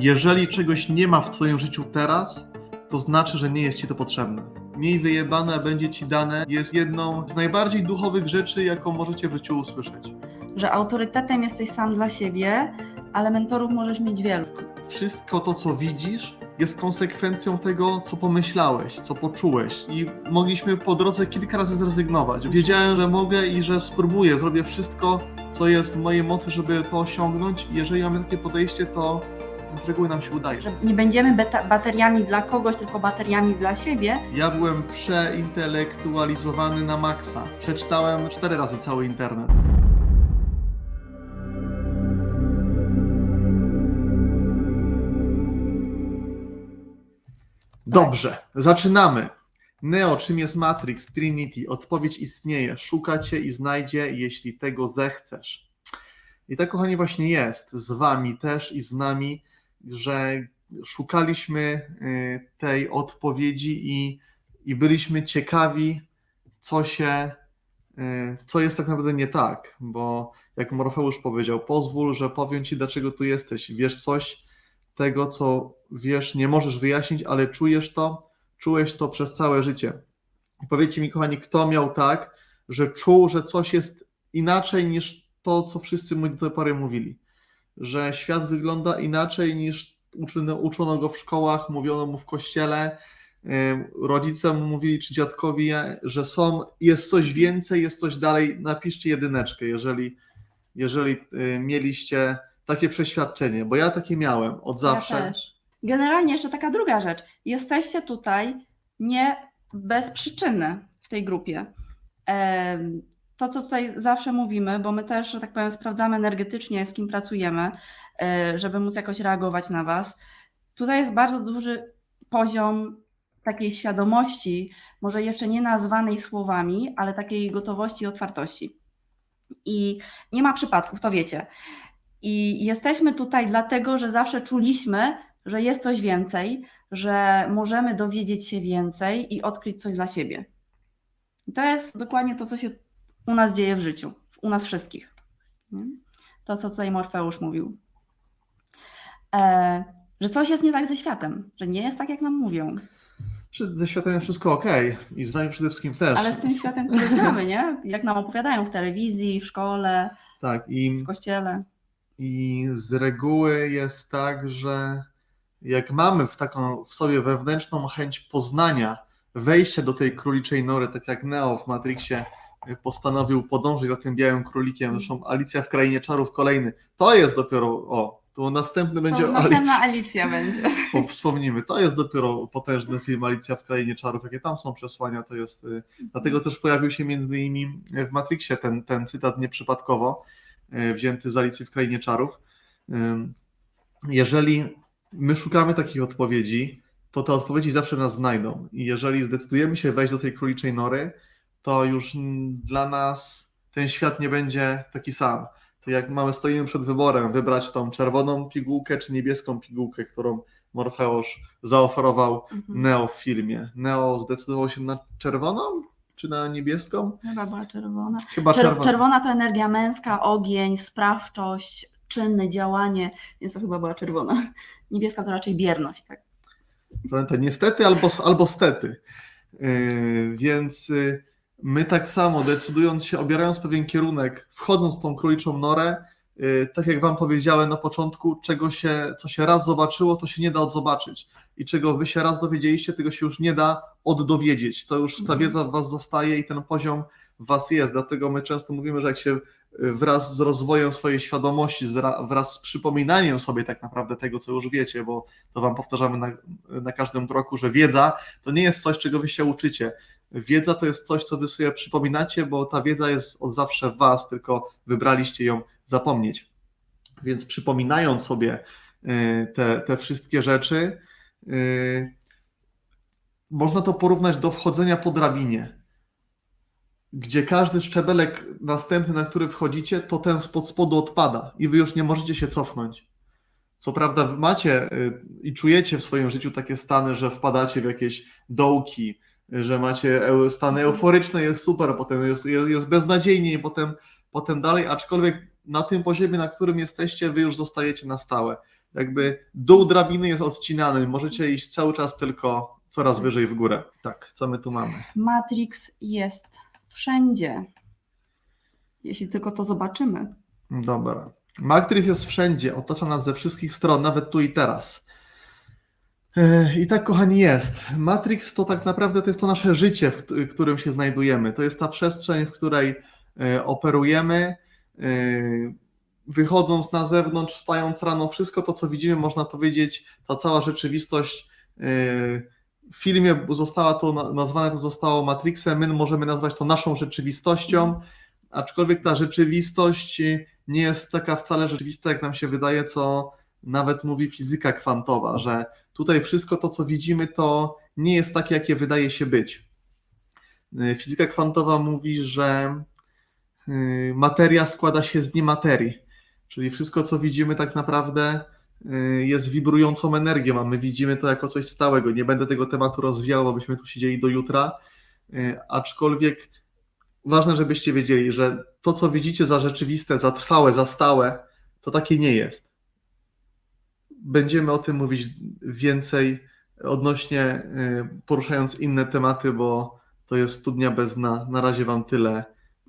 Jeżeli czegoś nie ma w twoim życiu teraz, to znaczy, że nie jest ci to potrzebne. Miej wyjebane, a będzie ci dane jest jedną z najbardziej duchowych rzeczy, jaką możecie w życiu usłyszeć. Że autorytetem jesteś sam dla siebie, ale mentorów możesz mieć wielu. Wszystko to, co widzisz, jest konsekwencją tego, co pomyślałeś, co poczułeś i mogliśmy po drodze kilka razy zrezygnować. Wiedziałem, że mogę i że spróbuję, zrobię wszystko, co jest w mojej mocy, żeby to osiągnąć. Jeżeli mamy takie podejście, to z reguły nam się udaje. Że nie będziemy bateriami dla kogoś, tylko bateriami dla siebie. Ja byłem przeintelektualizowany na maksa. Przeczytałem 4 razy cały internet. Dobrze, zaczynamy. Neo, czym jest Matrix, Trinity? Odpowiedź istnieje. Szukacie i znajdzie, jeśli tego zechcesz. I tak, kochani, właśnie jest z wami też i z nami, że szukaliśmy tej odpowiedzi i byliśmy ciekawi, co jest tak naprawdę nie tak, bo jak Morfeusz powiedział, pozwól, że powiem ci, dlaczego tu jesteś. Wiesz coś tego, co wiesz, nie możesz wyjaśnić, ale czułeś to przez całe życie. I powiedzcie mi, kochani, kto miał tak, że czuł, że coś jest inaczej niż to, co wszyscy mu do tej pory mówili. Że świat wygląda inaczej niż uczono go w szkołach, mówiono mu w kościele, rodzice mu mówili, czy dziadkowi, że jest coś więcej, jest coś dalej. Napiszcie jedyneczkę, jeżeli mieliście takie przeświadczenie, bo ja takie miałem od zawsze. Ja też. Generalnie jeszcze taka druga rzecz. Jesteście tutaj nie bez przyczyny w tej grupie. To, co tutaj zawsze mówimy, bo my też, że tak powiem, sprawdzamy energetycznie, z kim pracujemy, żeby móc jakoś reagować na Was. Tutaj jest bardzo duży poziom takiej świadomości, może jeszcze nie nazwanej słowami, ale takiej gotowości i otwartości. I nie ma przypadków, to wiecie. I jesteśmy tutaj dlatego, że zawsze czuliśmy, że jest coś więcej, że możemy dowiedzieć się więcej i odkryć coś dla siebie. I to jest dokładnie to, co się u nas dzieje w życiu, u nas wszystkich. To, co tutaj Morfeusz mówił. Że coś jest nie tak ze światem, że nie jest tak, jak nam mówią. Ze światem jest wszystko okej i z nami przede wszystkim też. Ale z tym światem, który znamy, nie? Jak nam opowiadają w telewizji, w szkole, tak, w kościele. I z reguły jest tak, że jak mamy w sobie wewnętrzną chęć poznania, wejścia do tej króliczej nory, tak jak Neo w Matrixie postanowił podążyć za tym białym królikiem, zresztą Alicja w Krainie Czarów kolejny, to jest dopiero, to następny będzie to następna Alicja będzie. Wspomnimy, to jest dopiero potężny film Alicja w Krainie Czarów, jakie tam są przesłania, to jest, dlatego też pojawił się między innymi w Matrixie ten cytat nieprzypadkowo, wzięty z Alicji w Krainie Czarów. Jeżeli my szukamy takich odpowiedzi, to te odpowiedzi zawsze nas znajdą i jeżeli zdecydujemy się wejść do tej króliczej nory, to już dla nas ten świat nie będzie taki sam. To jak stoimy przed wyborem, wybrać tą czerwoną pigułkę czy niebieską pigułkę, którą Morfeusz zaoferował Neo w filmie. Neo zdecydował się na czerwoną czy na niebieską? Chyba była czerwona. Czerwona. Czerwona to energia męska, ogień, sprawczość, czynne działanie, więc to chyba była czerwona. Niebieska to raczej bierność, tak? Niestety albo stety. Więc my tak samo, decydując się, obierając pewien kierunek, wchodząc w tą króliczą norę, tak jak wam powiedziałem na początku, co się raz zobaczyło, to się nie da odzobaczyć. I czego wy się raz dowiedzieliście, tego się już nie da oddowiedzieć. To już ta wiedza w was zostaje i ten poziom w was jest. Dlatego my często mówimy, że jak się wraz z rozwojem swojej świadomości, wraz z przypominaniem sobie tak naprawdę tego, co już wiecie, bo to wam powtarzamy na każdym kroku, że wiedza to nie jest coś, czego wy się uczycie. Wiedza to jest coś, co wy sobie przypominacie, bo ta wiedza jest od zawsze w was, tylko wybraliście ją zapomnieć. Więc przypominając sobie te wszystkie rzeczy, można to porównać do wchodzenia po drabinie, gdzie każdy szczebelek następny, na który wchodzicie, to ten spod spodu odpada i wy już nie możecie się cofnąć. Co prawda macie i czujecie w swoim życiu takie stany, że wpadacie w jakieś dołki, że macie stany euforyczne, jest super, potem jest beznadziejnie i potem dalej, aczkolwiek na tym poziomie, na którym jesteście, wy już zostajecie na stałe. Jakby dół drabiny jest odcinany, możecie iść cały czas tylko coraz wyżej w górę. Tak, co my tu mamy? Matrix jest wszędzie, jeśli tylko to zobaczymy. Dobra. Matrix jest wszędzie, otacza nas ze wszystkich stron, nawet tu i teraz. I tak, kochani, jest. Matrix to tak naprawdę to jest to nasze życie, w którym się znajdujemy. To jest ta przestrzeń, w której operujemy. Wychodząc na zewnątrz, wstając rano, wszystko to, co widzimy, można powiedzieć, ta cała rzeczywistość w filmie została to nazwane, to zostało Matrixem, my możemy nazwać to naszą rzeczywistością, aczkolwiek ta rzeczywistość nie jest taka wcale rzeczywista, jak nam się wydaje, co nawet mówi fizyka kwantowa, że tutaj wszystko to, co widzimy, to nie jest takie, jakie wydaje się być. Fizyka kwantowa mówi, że materia składa się z niematerii, czyli wszystko, co widzimy, tak naprawdę jest wibrującą energią, a my widzimy to jako coś stałego. Nie będę tego tematu rozwijał, bo byśmy tu siedzieli do jutra, aczkolwiek ważne, żebyście wiedzieli, że to, co widzicie za rzeczywiste, za trwałe, za stałe, to takie nie jest. Będziemy o tym mówić więcej odnośnie, poruszając inne tematy, bo to jest studnia bez dna. Na razie wam tyle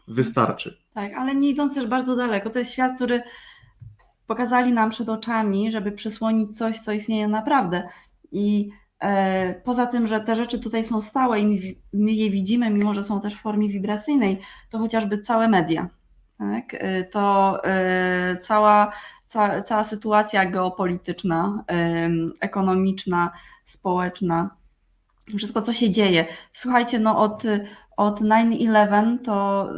wystarczy. Tak, ale nie idąc też bardzo daleko. To jest świat, który pokazali nam przed oczami, żeby przysłonić coś, co istnieje naprawdę. I poza tym, że te rzeczy tutaj są stałe i my je widzimy, mimo że są też w formie wibracyjnej, to chociażby całe media. Tak? To cała sytuacja geopolityczna, ekonomiczna, społeczna, wszystko, co się dzieje. Słuchajcie, no od 9/11 to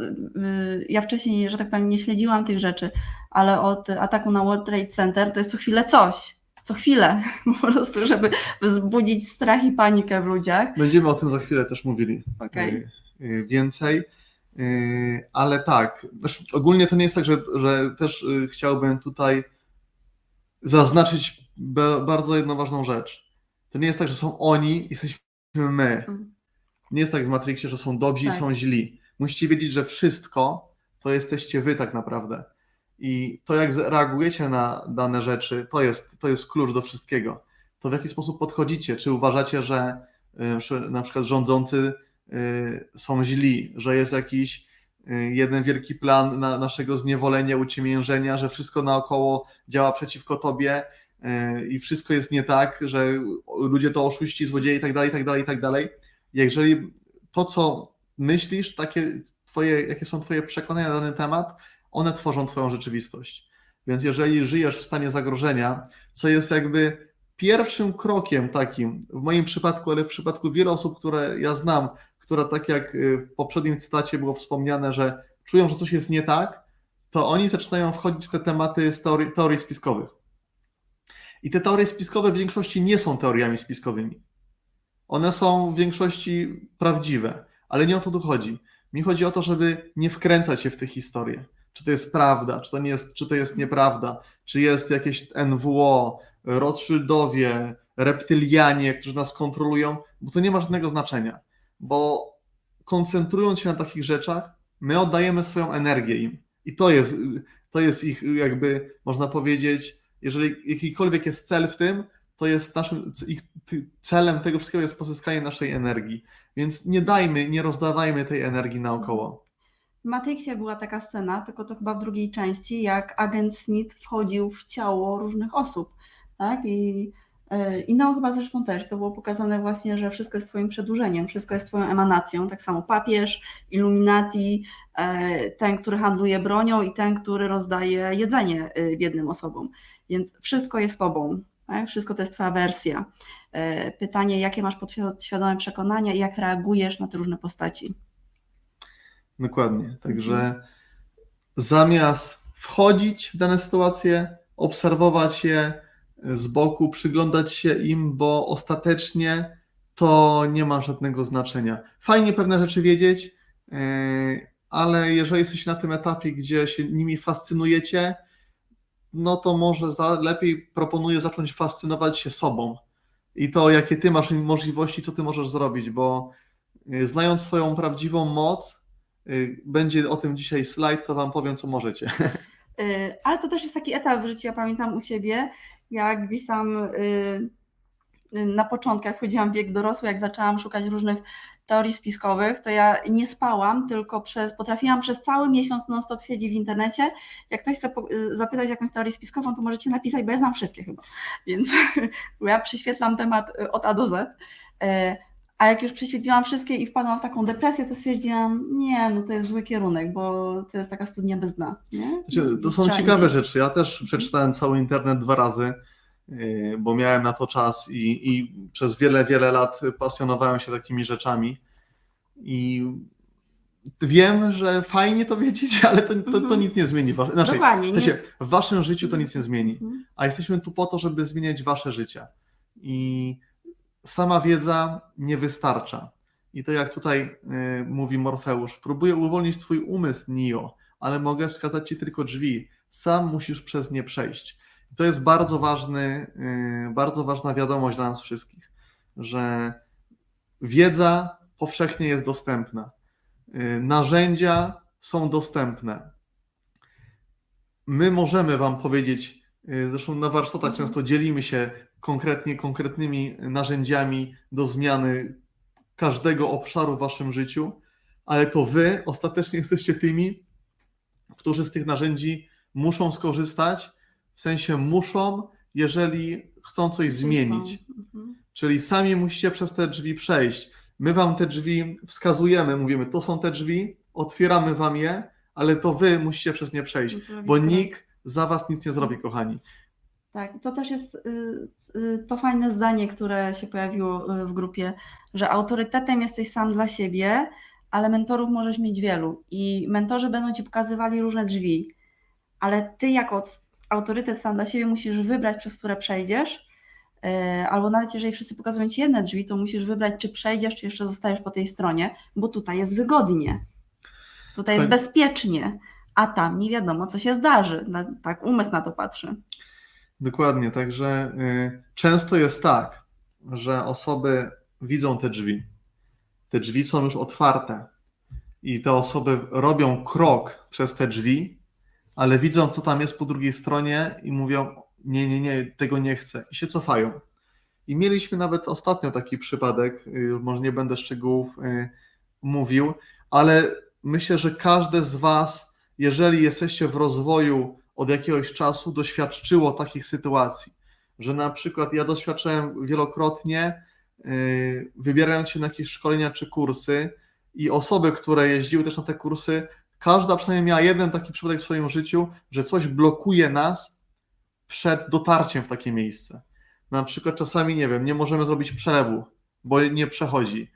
ja wcześniej, że tak powiem, nie śledziłam tych rzeczy, ale od ataku na World Trade Center to jest co chwilę coś. Co chwilę, po prostu, żeby wzbudzić strach i panikę w ludziach. Będziemy o tym za chwilę też mówili więcej, ale tak, ogólnie to nie jest tak, że też chciałbym tutaj zaznaczyć bardzo jedną ważną rzecz. To nie jest tak, że są oni i jesteśmy my. Nie jest tak w Matrixie, że są dobrzy i są źli. Musicie wiedzieć, że wszystko to jesteście wy tak naprawdę. I to, jak reagujecie na dane rzeczy, to jest klucz do wszystkiego. To, w jaki sposób podchodzicie. Czy uważacie, że na przykład rządzący są źli, że jest jakiś jeden wielki plan na naszego zniewolenia, uciemiężenia, że wszystko naokoło działa przeciwko tobie i wszystko jest nie tak, że ludzie to oszuści, złodzieje i tak dalej, i tak dalej, i tak dalej. Jeżeli to, co myślisz, jakie są twoje przekonania na dany temat, one tworzą twoją rzeczywistość. Więc jeżeli żyjesz w stanie zagrożenia, co jest jakby pierwszym krokiem takim, w moim przypadku, ale w przypadku wielu osób, które ja znam, które tak jak w poprzednim cytacie było wspomniane, że czują, że coś jest nie tak, to oni zaczynają wchodzić w te tematy z teorii spiskowych. I te teorie spiskowe w większości nie są teoriami spiskowymi. One są w większości prawdziwe, ale nie o to tu chodzi. Mi chodzi o to, żeby nie wkręcać się w te historie. Czy to jest prawda, czy to jest nieprawda, czy jest jakieś NWO, Rothschildowie, reptylianie, którzy nas kontrolują, bo to nie ma żadnego znaczenia. Bo koncentrując się na takich rzeczach, my oddajemy swoją energię im. I to jest ich jakby, można powiedzieć, jeżeli jakikolwiek jest cel w tym, to jest ich celem tego wszystkiego jest pozyskanie naszej energii. Więc nie rozdawajmy tej energii naokoło. W Matrixie była taka scena, tylko to chyba w drugiej części, jak agent Smith wchodził w ciało różnych osób, tak? I no chyba zresztą też to było pokazane właśnie, że wszystko jest twoim przedłużeniem, wszystko jest twoją emanacją, tak samo papież, Illuminati, ten, który handluje bronią i ten, który rozdaje jedzenie biednym osobom, więc wszystko jest tobą. Tak? Wszystko to jest twoja wersja. Pytanie, jakie masz podświadome przekonania i jak reagujesz na te różne postaci. Dokładnie. Także zamiast wchodzić w dane sytuacje, obserwować je z boku, przyglądać się im, bo ostatecznie to nie ma żadnego znaczenia. Fajnie pewne rzeczy wiedzieć, ale jeżeli jesteś na tym etapie, gdzie się nimi fascynujecie, no to może lepiej proponuję zacząć fascynować się sobą i to, jakie ty masz możliwości, co ty możesz zrobić, bo znając swoją prawdziwą moc, będzie o tym dzisiaj slajd, to wam powiem, co możecie. Ale to też jest taki etap w życiu, ja pamiętam u siebie, jak gdzieś tam na początku, jak wchodziłam w wiek dorosły, jak zaczęłam szukać różnych teorii spiskowych, to ja nie spałam, tylko potrafiłam przez cały miesiąc non-stop siedzieć w internecie. Jak ktoś chce zapytać jakąś teorię spiskową, to możecie napisać, bo ja znam wszystkie chyba. Więc ja prześwietlam temat od A do Z. A jak już prześwietliłam wszystkie i wpadłam w taką depresję, to stwierdziłam, nie, no to jest zły kierunek, bo to jest taka studnia bez dna. Nie? Znaczy, to są ciekawe rzeczy. Ja też przeczytałem cały internet 2 razy, bo miałem na to czas i przez wiele, wiele lat pasjonowałem się takimi rzeczami. I wiem, że fajnie to wiedzieć, ale to nic nie zmieni. Znaczy, dokładnie. W waszym życiu to nic nie zmieni. A jesteśmy tu po to, żeby zmieniać wasze życie. I sama wiedza nie wystarcza. I to jak tutaj mówi Morfeusz, próbuję uwolnić twój umysł, Nio, ale mogę wskazać ci tylko drzwi. Sam musisz przez nie przejść. I to jest bardzo ważna wiadomość dla nas wszystkich, że wiedza powszechnie jest dostępna. Narzędzia są dostępne. My możemy wam powiedzieć, zresztą na warsztatach często dzielimy się konkretnymi narzędziami do zmiany każdego obszaru w waszym życiu, ale to wy ostatecznie jesteście tymi, którzy z tych narzędzi muszą skorzystać, w sensie muszą, jeżeli chcą coś zmienić. Czyli sami musicie przez te drzwi przejść. My wam te drzwi wskazujemy, mówimy, to są te drzwi, otwieramy wam je, ale to wy musicie przez nie przejść, bo nikt za was nic nie zrobi, kochani. Tak, to też jest to fajne zdanie, które się pojawiło w grupie, że autorytetem jesteś sam dla siebie, ale mentorów możesz mieć wielu i mentorzy będą ci pokazywali różne drzwi, ale ty jako autorytet sam dla siebie musisz wybrać, przez które przejdziesz, albo nawet jeżeli wszyscy pokazują ci jedne drzwi, to musisz wybrać, czy przejdziesz, czy jeszcze zostajesz po tej stronie, bo tutaj jest wygodnie, tutaj jest bezpiecznie, a tam nie wiadomo, co się zdarzy. Tak umysł na to patrzy. Dokładnie, także często jest tak, że osoby widzą te drzwi. Te drzwi są już otwarte i te osoby robią krok przez te drzwi, ale widzą, co tam jest po drugiej stronie i mówią, nie, tego nie chcę i się cofają. I mieliśmy nawet ostatnio taki przypadek, może nie będę szczegółów mówił, ale myślę, że każde z was, jeżeli jesteście w rozwoju od jakiegoś czasu, doświadczyło takich sytuacji, że na przykład ja doświadczałem wielokrotnie, wybierając się na jakieś szkolenia czy kursy i osoby, które jeździły też na te kursy, każda przynajmniej miała jeden taki przypadek w swoim życiu, że coś blokuje nas przed dotarciem w takie miejsce. Na przykład czasami, nie wiem, nie możemy zrobić przelewu, bo nie przechodzi.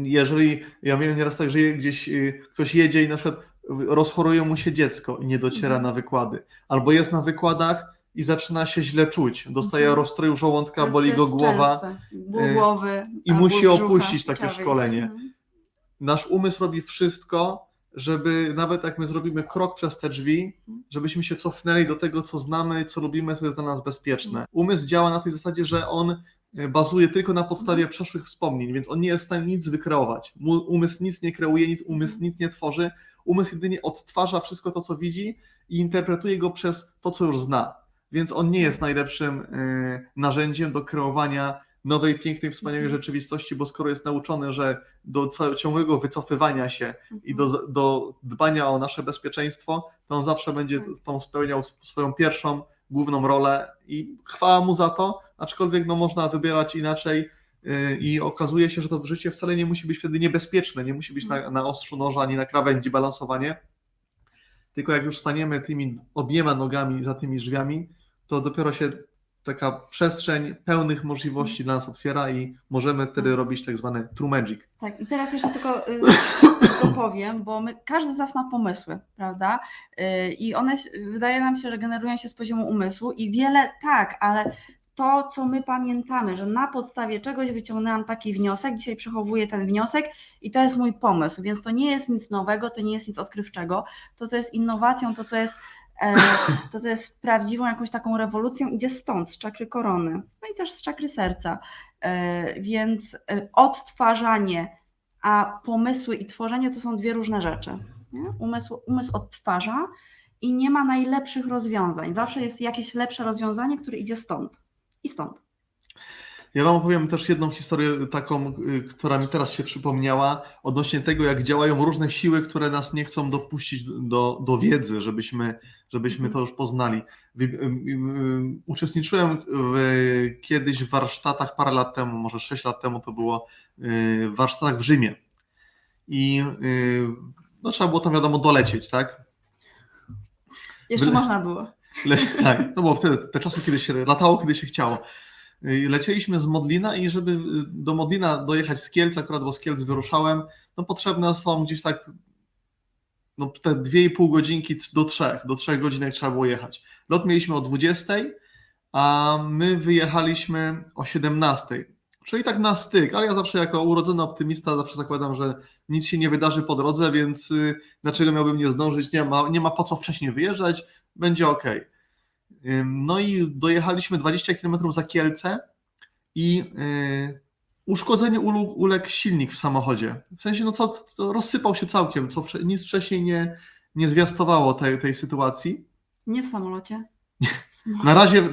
Jeżeli, ja miałem nieraz tak, że gdzieś ktoś jedzie i na przykład rozchoruje mu się dziecko i nie dociera na wykłady, albo jest na wykładach i zaczyna się źle czuć, dostaje rozstroju żołądka, boli go głowa, ból głowy, i musi brzucha, opuścić takie szkolenie. Nasz umysł robi wszystko, żeby nawet jak my zrobimy krok przez te drzwi, żebyśmy się cofnęli do tego, co znamy, co lubimy, co jest dla nas bezpieczne. Umysł działa na tej zasadzie, że on bazuje tylko na podstawie przeszłych wspomnień, więc on nie jest w stanie nic wykreować. Umysł nic nie kreuje, umysł nic nie tworzy, umysł jedynie odtwarza wszystko to, co widzi i interpretuje go przez to, co już zna. Więc on nie jest najlepszym narzędziem do kreowania nowej, pięknej, wspaniałej rzeczywistości, bo skoro jest nauczony, że do ciągłego wycofywania się i do dbania o nasze bezpieczeństwo, to on zawsze będzie tą spełniał swoją pierwszą, główną rolę i chwała mu za to, aczkolwiek można wybierać inaczej i okazuje się, że to w życie wcale nie musi być wtedy niebezpieczne, nie musi być na ostrzu noża ani na krawędzi balansowanie, tylko jak już staniemy tymi obiema nogami za tymi drzwiami, to dopiero się taka przestrzeń pełnych możliwości dla nas otwiera i możemy wtedy robić tak zwany true magic. Tak, i teraz jeszcze tylko powiem, bo każdy z nas ma pomysły, prawda? I one, wydaje nam się, że generują się z poziomu umysłu i wiele tak, ale to, co my pamiętamy, że na podstawie czegoś wyciągnęłam taki wniosek, dzisiaj przechowuję ten wniosek i to jest mój pomysł, więc to nie jest nic nowego, to nie jest nic odkrywczego, to, co jest innowacją, to, co jest prawdziwą jakąś taką rewolucją, idzie stąd, z czakry korony, no i też z czakry serca, więc odtwarzanie, a pomysły i tworzenie to są dwie różne rzeczy. Nie? Umysł odtwarza i nie ma najlepszych rozwiązań. Zawsze jest jakieś lepsze rozwiązanie, które idzie stąd i stąd. Ja Wam opowiem też jedną historię taką, która mi teraz się przypomniała, odnośnie tego, jak działają różne siły, które nas nie chcą dopuścić do wiedzy, żebyśmy to już poznali. Uczestniczyłem kiedyś w warsztatach parę lat temu, może 6 lat temu to było, w warsztatach w Rzymie. I no, trzeba było tam, wiadomo, dolecieć, tak? Jeszcze można było. Tak, no bo wtedy te czasy, kiedy się latało, kiedy się chciało. Lecieliśmy z Modlina i żeby do Modlina dojechać z Kielc, akurat bo z Kielc wyruszałem, no potrzebne są gdzieś tak no te 2,5 godzinki do 3 godzin, jak trzeba było jechać. Lot mieliśmy o 20, a my wyjechaliśmy o 17. Czyli tak na styk, ale ja zawsze jako urodzony optymista zawsze zakładam, że nic się nie wydarzy po drodze, więc dlaczego miałbym nie zdążyć, nie ma po co wcześniej wyjeżdżać, będzie ok. No i dojechaliśmy 20 km za Kielce i uszkodzeniu uległ silnik w samochodzie. W sensie, no co rozsypał się całkiem, nic wcześniej nie zwiastowało tej sytuacji. Nie w samolocie.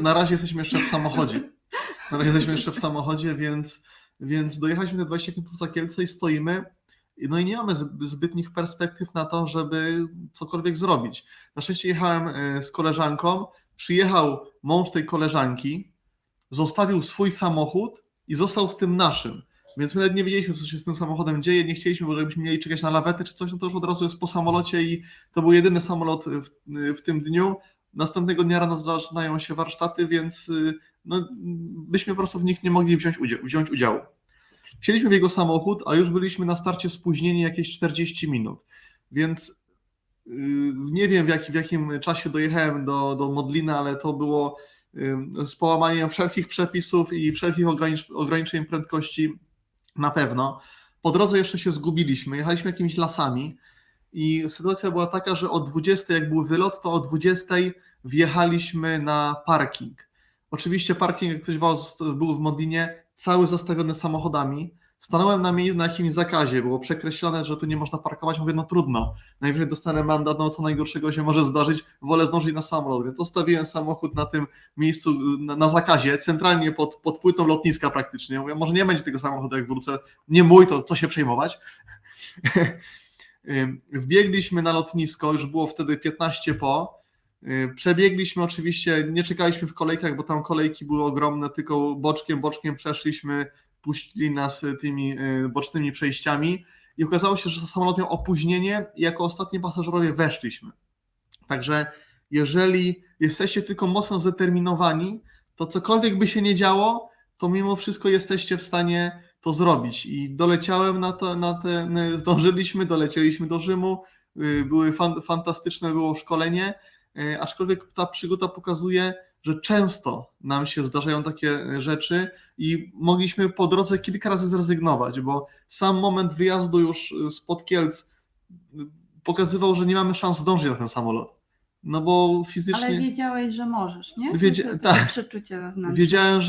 Na razie jesteśmy jeszcze w samochodzie. Na razie jesteśmy jeszcze w samochodzie, więc dojechaliśmy te 20 km za Kielce i stoimy. No i nie mamy zbytnich perspektyw na to, żeby cokolwiek zrobić. Na szczęście jechałem z koleżanką, przyjechał mąż tej koleżanki, zostawił swój samochód i został z tym naszym. Więc my nawet nie wiedzieliśmy, co się z tym samochodem dzieje, nie chcieliśmy, bo żebyśmy mieli czekać na lawetę czy coś, no to już od razu jest po samolocie i to był jedyny samolot w tym dniu. Następnego dnia rano zaczynają się warsztaty, więc no, byśmy po prostu w nich nie mogli wziąć udziału. Wsiedliśmy w jego samochód, a już byliśmy na starcie spóźnieni jakieś 40 minut, więc nie wiem w jakim czasie dojechałem do Modlina, ale to było z połamaniem wszelkich przepisów i wszelkich ograniczeń prędkości na pewno. Po drodze jeszcze się zgubiliśmy, jechaliśmy jakimiś lasami i sytuacja była taka, że o 20, jak był wylot, to o 20 wjechaliśmy na parking. Oczywiście parking, jak ktoś was był w Modlinie, cały zastawiony samochodami. Stanąłem na jakimś zakazie, było przekreślone, że tu nie można parkować. Mówię, no trudno, najwyżej dostanę mandat, no co najgorszego się może zdarzyć, wolę zdążyć na samolot. Więc zostawiłem samochód na tym miejscu, na zakazie, centralnie pod płytą lotniska praktycznie. Mówię, może nie będzie tego samochodu, jak wrócę, nie mój, to co się przejmować. Wbiegliśmy na lotnisko, już było wtedy 15 po. Przebiegliśmy oczywiście, nie czekaliśmy w kolejkach, bo tam kolejki były ogromne, tylko boczkiem przeszliśmy, puścili nas tymi bocznymi przejściami i okazało się, że samolot miał opóźnienie i jako ostatni pasażerowie weszliśmy. Także jeżeli jesteście tylko mocno zdeterminowani, to cokolwiek by się nie działo, to mimo wszystko jesteście w stanie to zrobić. I doleciałem zdążyliśmy, dolecieliśmy do Rzymu, fantastyczne było szkolenie, aczkolwiek ta przygoda pokazuje, że często nam się zdarzają takie rzeczy i mogliśmy po drodze kilka razy zrezygnować, bo sam moment wyjazdu już spod Kielc pokazywał, że nie mamy szans zdążyć na ten samolot. No bo fizycznie... Ale wiedziałeś, że możesz, nie? Tak. Przeczucie wewnętrzne. Wiedziałem,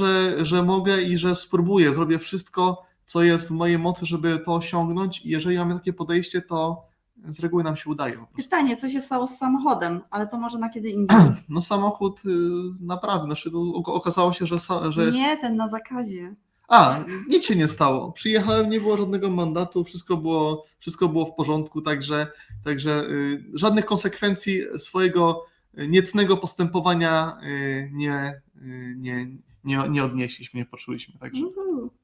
że mogę i że spróbuję, zrobię wszystko, co jest w mojej mocy, żeby to osiągnąć i jeżeli mamy takie podejście, to z reguły nam się udaje. Pytanie, co się stało z samochodem, ale to może na kiedy indziej. No samochód naprawdę, okazało się, że... Nie, ten na zakazie. Nic się nie stało. Przyjechałem, nie było żadnego mandatu, wszystko było w porządku, także żadnych konsekwencji swojego niecnego postępowania nie odnieśliśmy, nie poczuliśmy. Także,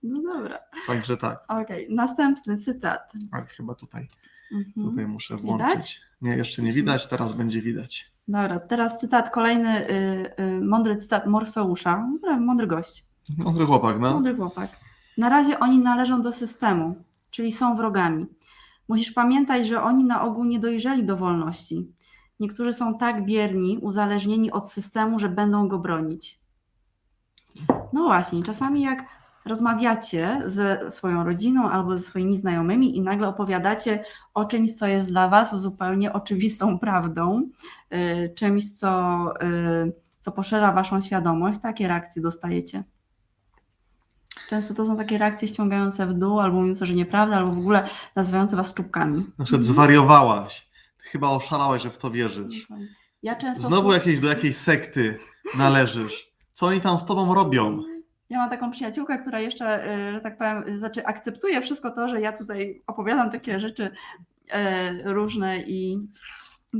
no dobra. Także tak. Okej, następny cytat. Ale chyba tutaj Mhm. muszę włączyć. Widać? Nie, jeszcze nie widać, teraz będzie widać. Dobra, teraz cytat, kolejny mądry cytat Morfeusza. Mądry gość. Mądry chłopak, no. Mądry chłopak. Na razie oni należą do systemu, czyli są wrogami. Musisz pamiętać, że oni na ogół nie dojrzeli do wolności. Niektórzy są tak bierni, uzależnieni od systemu, że będą go bronić. No właśnie, czasami jak rozmawiacie ze swoją rodziną albo ze swoimi znajomymi i nagle opowiadacie o czymś, co jest dla was zupełnie oczywistą prawdą, czymś, co poszerza waszą świadomość, takie reakcje dostajecie. Często to są takie reakcje ściągające w dół, albo mówiące, że nieprawda, albo w ogóle nazywające was czubkami. Na przykład zwariowałaś. Ty chyba oszalałaś, że w to wierzysz. Ja często Znowu do jakiejś sekty należysz. Co oni tam z tobą robią? Ja mam taką przyjaciółkę, która jeszcze, że tak powiem, znaczy akceptuje wszystko to, że ja tutaj opowiadam takie rzeczy różne i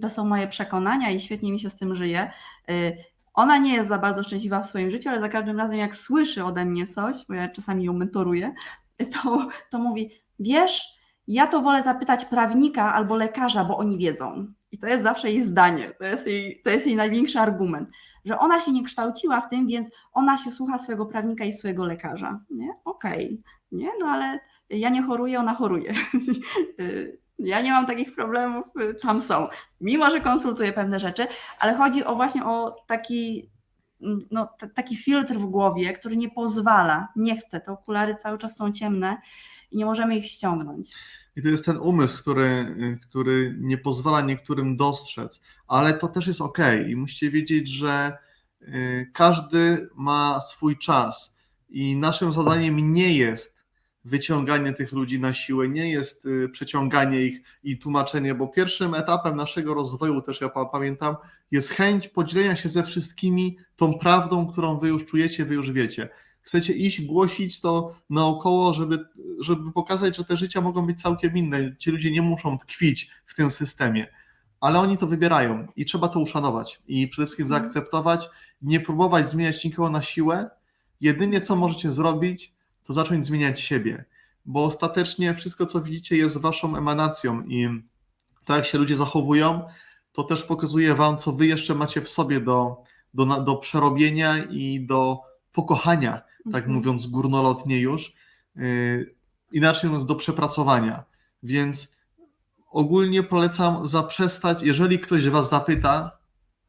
to są moje przekonania i świetnie mi się z tym żyje. Ona nie jest za bardzo szczęśliwa w swoim życiu, ale za każdym razem jak słyszy ode mnie coś, bo ja czasami ją mentoruję, to mówi, wiesz, ja to wolę zapytać prawnika albo lekarza, bo oni wiedzą. I to jest zawsze jej zdanie, to jest jej największy argument, że ona się nie kształciła w tym, więc ona się słucha swojego prawnika i swojego lekarza. Nie? Okej. Nie? No ale ja nie choruję, ona choruje. Ja nie mam takich problemów, tam są. Mimo że konsultuję pewne rzeczy, ale chodzi właśnie o taki filtr w głowie, który nie pozwala, nie chce. Te okulary cały czas są ciemne i nie możemy ich ściągnąć. I to jest ten umysł, który nie pozwala niektórym dostrzec, ale to też jest okej. I musicie wiedzieć, że każdy ma swój czas i naszym zadaniem nie jest wyciąganie tych ludzi na siłę, nie jest przeciąganie ich i tłumaczenie, bo pierwszym etapem naszego rozwoju, też ja pamiętam, jest chęć podzielenia się ze wszystkimi tą prawdą, którą wy już czujecie, wy już wiecie. Chcecie iść, głosić to naokoło, żeby pokazać, że te życia mogą być całkiem inne. Ci ludzie nie muszą tkwić w tym systemie, ale oni to wybierają i trzeba to uszanować i przede wszystkim zaakceptować, nie próbować zmieniać nikogo na siłę. Jedynie co możecie zrobić, to zacząć zmieniać siebie, bo ostatecznie wszystko, co widzicie, jest waszą emanacją i tak jak się ludzie zachowują, to też pokazuje wam, co wy jeszcze macie w sobie do przerobienia i do pokochania, tak mówiąc górnolotnie już, inaczej mówiąc do przepracowania. Więc ogólnie polecam zaprzestać, jeżeli ktoś was zapyta,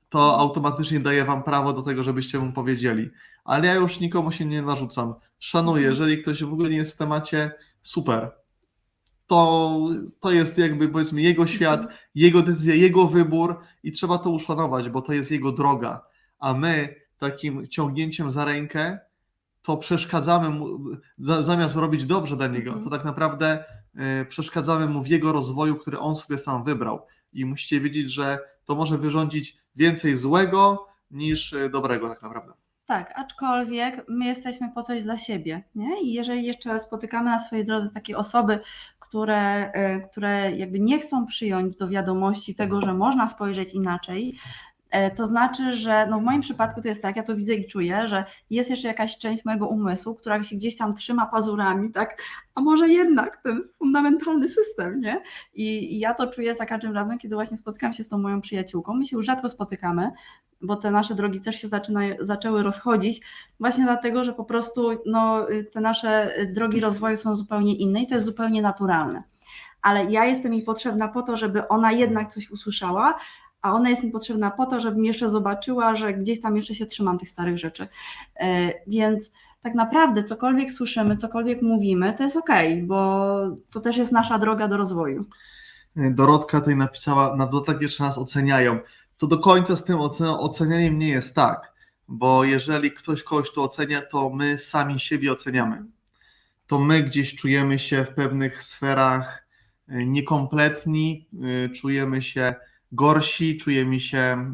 to automatycznie daje wam prawo do tego, żebyście mu powiedzieli. Ale ja już nikomu się nie narzucam. Szanuję, jeżeli ktoś w ogóle nie jest w temacie, super. To jest jakby powiedzmy jego świat, jego decyzja, jego wybór i trzeba to uszanować, bo to jest jego droga. A my takim ciągnięciem za rękę to przeszkadzamy mu, zamiast robić dobrze dla niego, to tak naprawdę przeszkadzamy mu w jego rozwoju, który on sobie sam wybrał. I musicie wiedzieć, że to może wyrządzić więcej złego niż dobrego tak naprawdę. Tak, aczkolwiek my jesteśmy po coś dla siebie, nie? I jeżeli jeszcze spotykamy na swojej drodze takie osoby, które jakby nie chcą przyjąć do wiadomości tego, że można spojrzeć inaczej, to znaczy, że no w moim przypadku to jest tak, ja to widzę i czuję, że jest jeszcze jakaś część mojego umysłu, która się gdzieś tam trzyma pazurami, tak, a może jednak ten fundamentalny system, nie? I ja to czuję za każdym razem, kiedy właśnie spotykam się z tą moją przyjaciółką. My się już rzadko spotykamy, bo te nasze drogi też się zaczęły rozchodzić, właśnie dlatego, że po prostu no, te nasze drogi rozwoju są zupełnie inne i to jest zupełnie naturalne. Ale ja jestem jej potrzebna po to, żeby ona jednak coś usłyszała, a ona jest mi potrzebna po to, żebym jeszcze zobaczyła, że gdzieś tam jeszcze się trzymam tych starych rzeczy. Więc tak naprawdę cokolwiek słyszymy, cokolwiek mówimy, to jest okej, bo to też jest nasza droga do rozwoju. Dorotka tutaj napisała, na dodatek jeszcze nas oceniają. To do końca z tym ocenianiem nie jest tak, bo jeżeli ktoś kogoś tu ocenia, to my sami siebie oceniamy. To my gdzieś czujemy się w pewnych sferach niekompletni, czujemy się gorsi, czujemy się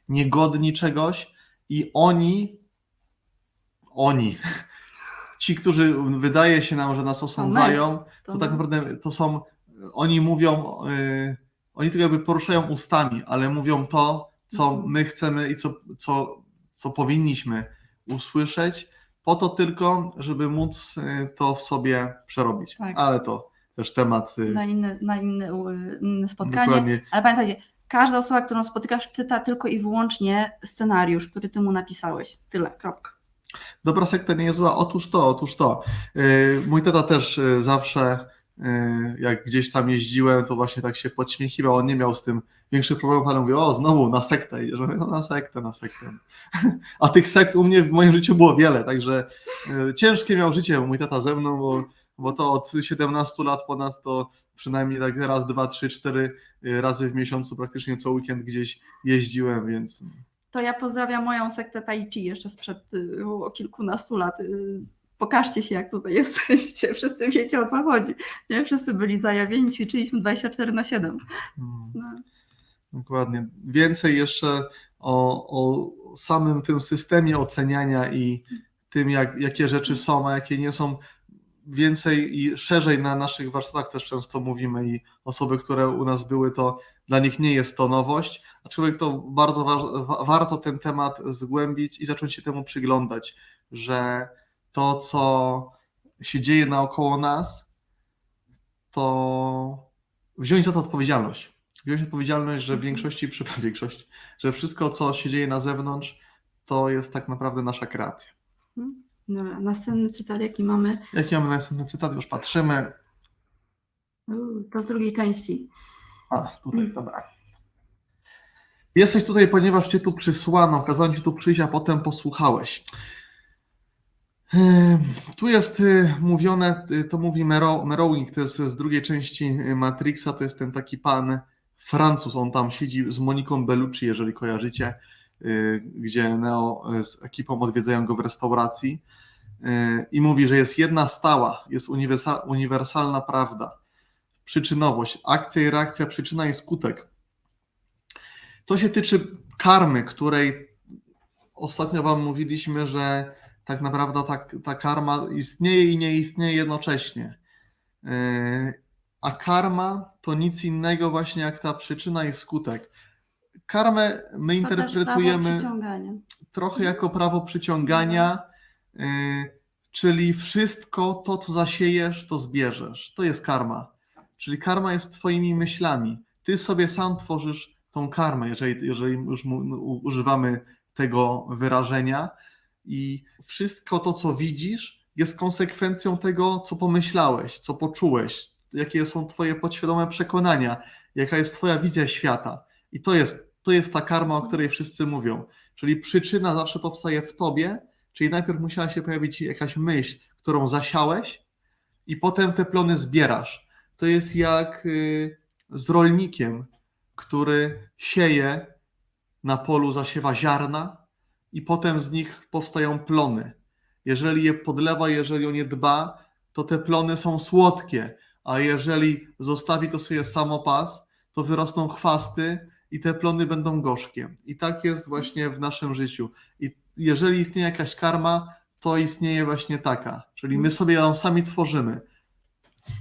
niegodni czegoś i ci, którzy wydaje się nam, że nas osądzają, to tak naprawdę to są, oni mówią, oni tylko jakby poruszają ustami, ale mówią to, co my chcemy i co powinniśmy usłyszeć, po to tylko, żeby móc to w sobie przerobić. Tak. Ale to też temat na inne spotkanie. Dokładnie. Ale pamiętajcie, każda osoba, którą spotykasz, czyta tylko i wyłącznie scenariusz, który ty mu napisałeś. Tyle, kropka. Dobra sekta nie jest zła. Otóż to. Mój tata też zawsze, jak gdzieś tam jeździłem, to właśnie tak się podśmiechiwał. On nie miał z tym większych problemów, ale mówił, o znowu na sektę. I że no, na sektę. A tych sekt u mnie w moim życiu było wiele, także ciężkie miał życie mój tata ze mną, bo to od 17 lat ponad to przynajmniej tak raz, 2, 3, 4 razy w miesiącu praktycznie co weekend gdzieś jeździłem, więc... To ja pozdrawiam moją sektę Tai Chi jeszcze sprzed kilkunastu lat. Pokażcie się, jak tutaj jesteście. Wszyscy wiecie, o co chodzi. Nie? Wszyscy byli zajawieni, ćwiczyliśmy 24/7. No. Dokładnie. Więcej jeszcze o samym tym systemie oceniania i tym, jakie rzeczy są, a jakie nie są. Więcej i szerzej na naszych warsztatach też często mówimy i osoby, które u nas były, to dla nich nie jest to nowość, aczkolwiek to bardzo warto ten temat zgłębić i zacząć się temu przyglądać, że to, co się dzieje naokoło nas, to wziąć za to odpowiedzialność. Wziąć odpowiedzialność, że że wszystko, co się dzieje na zewnątrz, to jest tak naprawdę nasza kreacja. Dobra, następny cytat, jaki mamy? Jaki mamy następny cytat? Już patrzymy. To z drugiej części. Tutaj, dobra. Jesteś tutaj, ponieważ Cię tu przysłano, kazano Ci tu przyjść, a potem posłuchałeś. Tu jest mówione, to mówi Merowing, to jest z drugiej części Matrixa, to jest ten taki pan Francuz, on tam siedzi z Moniką Bellucci, jeżeli kojarzycie, gdzie Neo z ekipą odwiedzają go w restauracji i mówi, że jest jedna stała, jest uniwersalna prawda, przyczynowość, akcja i reakcja, przyczyna i skutek. To się tyczy karmy, której ostatnio Wam mówiliśmy, że tak naprawdę ta karma istnieje i nie istnieje jednocześnie. A karma to nic innego właśnie jak ta przyczyna i skutek. Karmę my interpretujemy trochę jako prawo przyciągania, czyli wszystko to, co zasiejesz, to zbierzesz. To jest karma. Czyli karma jest twoimi myślami. Ty sobie sam tworzysz tą karmę, jeżeli już używamy tego wyrażenia. I wszystko to, co widzisz, jest konsekwencją tego, co pomyślałeś, co poczułeś, jakie są twoje podświadome przekonania, jaka jest twoja wizja świata. I to jest ta karma, o której wszyscy mówią. Czyli przyczyna zawsze powstaje w tobie, czyli najpierw musiała się pojawić jakaś myśl, którą zasiałeś i potem te plony zbierasz. To jest jak z rolnikiem, który sieje na polu, zasiewa ziarna i potem z nich powstają plony. Jeżeli je podlewa, jeżeli o nie dba, to te plony są słodkie, a jeżeli zostawi to sobie samopas, to wyrosną chwasty i te plony będą gorzkie. I tak jest właśnie w naszym życiu. I jeżeli istnieje jakaś karma, to istnieje właśnie taka. Czyli my sobie ją sami tworzymy.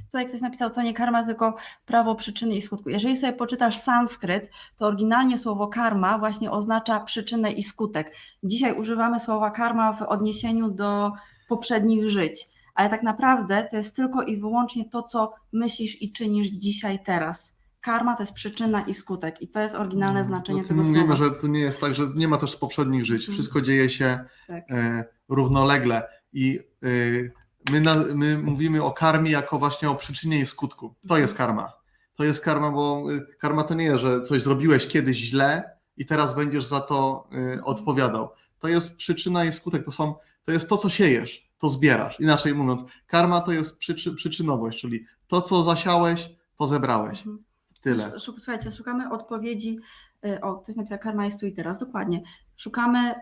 Tutaj ktoś napisał, to nie karma, tylko prawo przyczyny i skutku. Jeżeli sobie poczytasz sanskryt, to oryginalnie słowo karma właśnie oznacza przyczynę i skutek. Dzisiaj używamy słowa karma w odniesieniu do poprzednich żyć, ale tak naprawdę to jest tylko i wyłącznie to, co myślisz i czynisz dzisiaj, teraz. Karma to jest przyczyna i skutek i to jest oryginalne znaczenie tego słowa. Mówimy, że to nie jest tak, że nie ma też z poprzednich żyć. Wszystko dzieje się równolegle i my mówimy o karmie jako właśnie o przyczynie i skutku. To jest karma. To jest karma, bo karma to nie jest, że coś zrobiłeś kiedyś źle i teraz będziesz za to odpowiadał. To jest przyczyna i skutek. To jest to, co siejesz, to zbierasz. Inaczej mówiąc, karma to jest przyczynowość, czyli to, co zasiałeś, to zebrałeś. Tyle. Słuchajcie, szukamy odpowiedzi. Ktoś napisał, karma jest tu i teraz. Dokładnie. Szukamy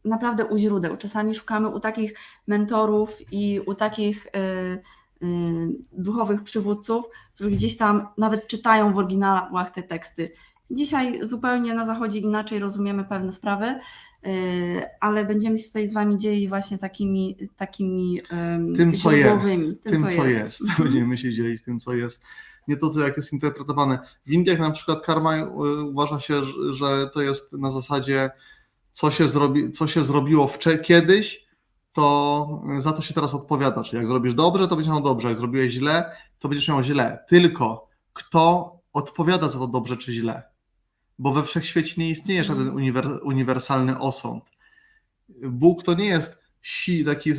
naprawdę u źródeł. Czasami szukamy u takich mentorów i u takich duchowych przywódców, którzy gdzieś tam nawet czytają w oryginałach te teksty. Dzisiaj zupełnie na zachodzie inaczej rozumiemy pewne sprawy, ale będziemy się tutaj z Wami dzielić właśnie takimi tym, co źródłowymi. Tym, co jest. Będziemy się dzielić tym, co jest. Nie to, co jak jest interpretowane. W Indiach na przykład karma uważa się, że to jest na zasadzie co się zrobiło kiedyś, to za to się teraz odpowiada. Czyli jak zrobisz dobrze, to będziesz miał dobrze. Jak zrobiłeś źle, to będziesz miał źle. Tylko kto odpowiada za to dobrze czy źle? Bo we wszechświecie nie istnieje żaden uniwersalny osąd. Bóg to nie jest taki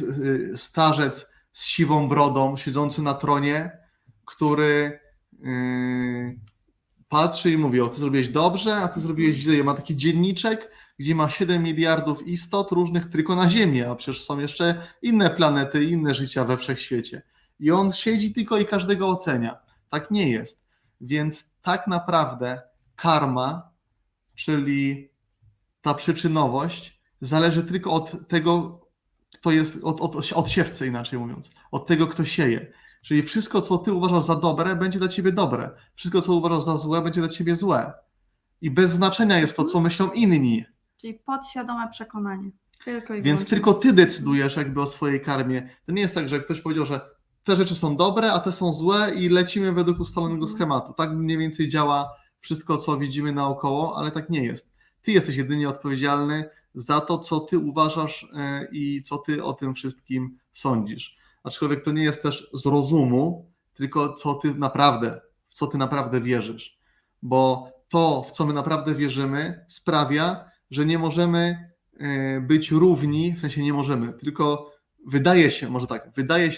starzec z siwą brodą, siedzący na tronie, który patrzy i mówi, o ty zrobiłeś dobrze, a ty zrobiłeś źle. Ma taki dzienniczek, gdzie ma 7 miliardów istot różnych tylko na Ziemi, a przecież są jeszcze inne planety, inne życia we wszechświecie. I on siedzi tylko i każdego ocenia. Tak nie jest. Więc tak naprawdę karma, czyli ta przyczynowość, zależy tylko od tego, kto jest, od siewcy inaczej mówiąc, od tego, kto sieje. Czyli wszystko, co ty uważasz za dobre, będzie dla ciebie dobre. Wszystko, co uważasz za złe, będzie dla ciebie złe. I bez znaczenia jest to, co myślą inni. Czyli podświadome przekonanie. Tylko i Więc wyłącznie. tylko ty decydujesz jakby o swojej karmie. To nie jest tak, że ktoś powiedział, że te rzeczy są dobre, a te są złe i lecimy według ustalonego schematu. Tak mniej więcej działa wszystko, co widzimy naokoło, ale tak nie jest. Ty jesteś jedynie odpowiedzialny za to, co ty uważasz i co ty o tym wszystkim sądzisz. Aczkolwiek to nie jest też z rozumu, tylko w co ty naprawdę wierzysz. Bo to, w co my naprawdę wierzymy, sprawia, że nie możemy być równi, w sensie nie możemy, tylko wydaje się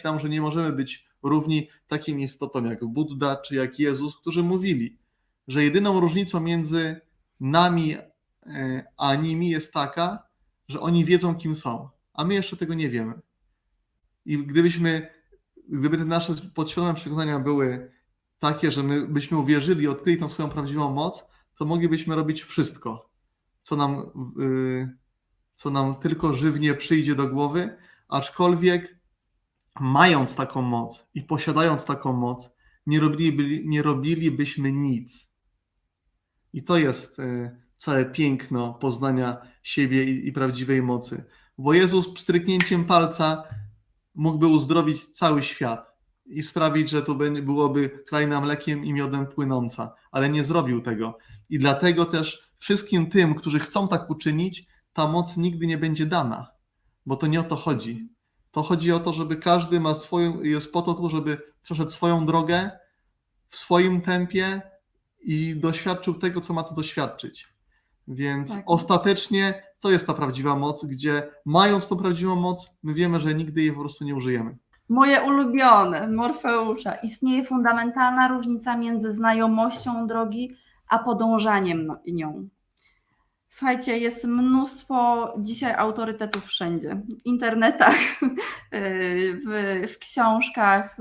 nam, że nie możemy być równi takim istotom jak Budda czy jak Jezus, którzy mówili, że jedyną różnicą między nami a nimi jest taka, że oni wiedzą, kim są, a my jeszcze tego nie wiemy. I gdyby te nasze podświadome przekonania były takie, że my byśmy uwierzyli i odkryli tą swoją prawdziwą moc, to moglibyśmy robić wszystko, co nam tylko żywnie przyjdzie do głowy, aczkolwiek mając taką moc i posiadając taką moc, nie robilibyśmy nic. I to jest całe piękno poznania siebie i prawdziwej mocy. Bo Jezus pstryknięciem palca mógłby uzdrowić cały świat i sprawić, że to byłoby kraina mlekiem i miodem płynąca, ale nie zrobił tego. I dlatego też wszystkim tym, którzy chcą tak uczynić, ta moc nigdy nie będzie dana, bo to nie o to chodzi. To chodzi o to, żeby każdy jest po to, żeby przeszedł swoją drogę w swoim tempie i doświadczył tego, co ma tu doświadczyć. Więc Tak. Ostatecznie to jest ta prawdziwa moc, gdzie mając tą prawdziwą moc, my wiemy, że nigdy jej po prostu nie użyjemy. Moje ulubione, Morfeusza. Istnieje fundamentalna różnica między znajomością drogi, a podążaniem nią. Słuchajcie, jest mnóstwo dzisiaj autorytetów wszędzie. W internetach, w książkach,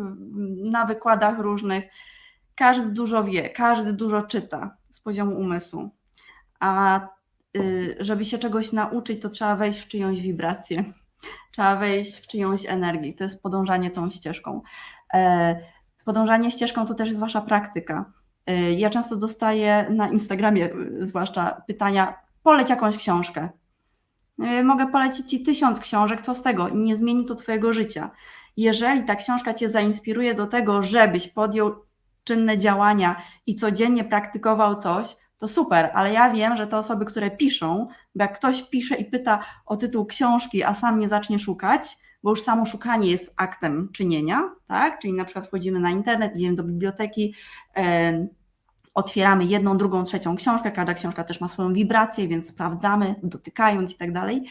na wykładach różnych. Każdy dużo wie, każdy dużo czyta z poziomu umysłu. A żeby się czegoś nauczyć, to trzeba wejść w czyjąś wibrację. Trzeba wejść w czyjąś energię. To jest podążanie tą ścieżką. Podążanie ścieżką to też jest wasza praktyka. Ja często dostaję na Instagramie zwłaszcza pytania: poleć jakąś książkę. Mogę polecić ci 1000 książek, co z tego? Nie zmieni to twojego życia. Jeżeli ta książka cię zainspiruje do tego, żebyś podjął czynne działania i codziennie praktykował coś, to super, ale ja wiem, że te osoby, które piszą, bo jak ktoś pisze i pyta o tytuł książki, a sam nie zacznie szukać, bo już samo szukanie jest aktem czynienia, tak? Czyli na przykład wchodzimy na internet, idziemy do biblioteki, otwieramy jedną, drugą, trzecią książkę, każda książka też ma swoją wibrację, więc sprawdzamy, dotykając i tak dalej.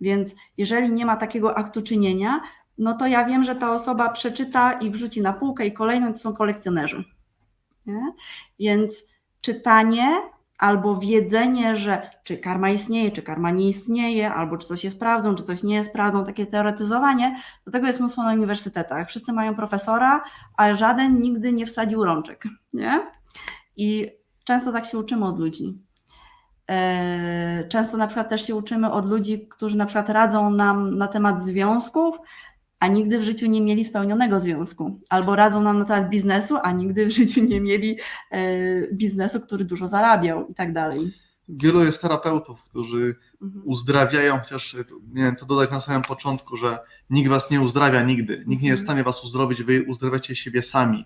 Więc jeżeli nie ma takiego aktu czynienia, no to ja wiem, że ta osoba przeczyta i wrzuci na półkę i kolejną to są kolekcjonerzy. Nie? Więc czytanie albo wiedzenie, że czy karma istnieje, czy karma nie istnieje, albo czy coś jest prawdą, czy coś nie jest prawdą, takie teoretyzowanie, do tego jest mnóstwo na uniwersytetach. Wszyscy mają profesora, ale żaden nigdy nie wsadził rączek. Nie? I często tak się uczymy od ludzi. Często na przykład też się uczymy od ludzi, którzy na przykład radzą nam na temat związków, a nigdy w życiu nie mieli spełnionego związku. Albo radzą nam na temat biznesu, a nigdy w życiu nie mieli biznesu, który dużo zarabiał i tak dalej. Wielu jest terapeutów, którzy uzdrawiają, chociaż miałem to dodać na samym początku, że nikt was nie uzdrawia nigdy. Nikt nie jest w stanie was uzdrowić, wy uzdrawiacie siebie sami.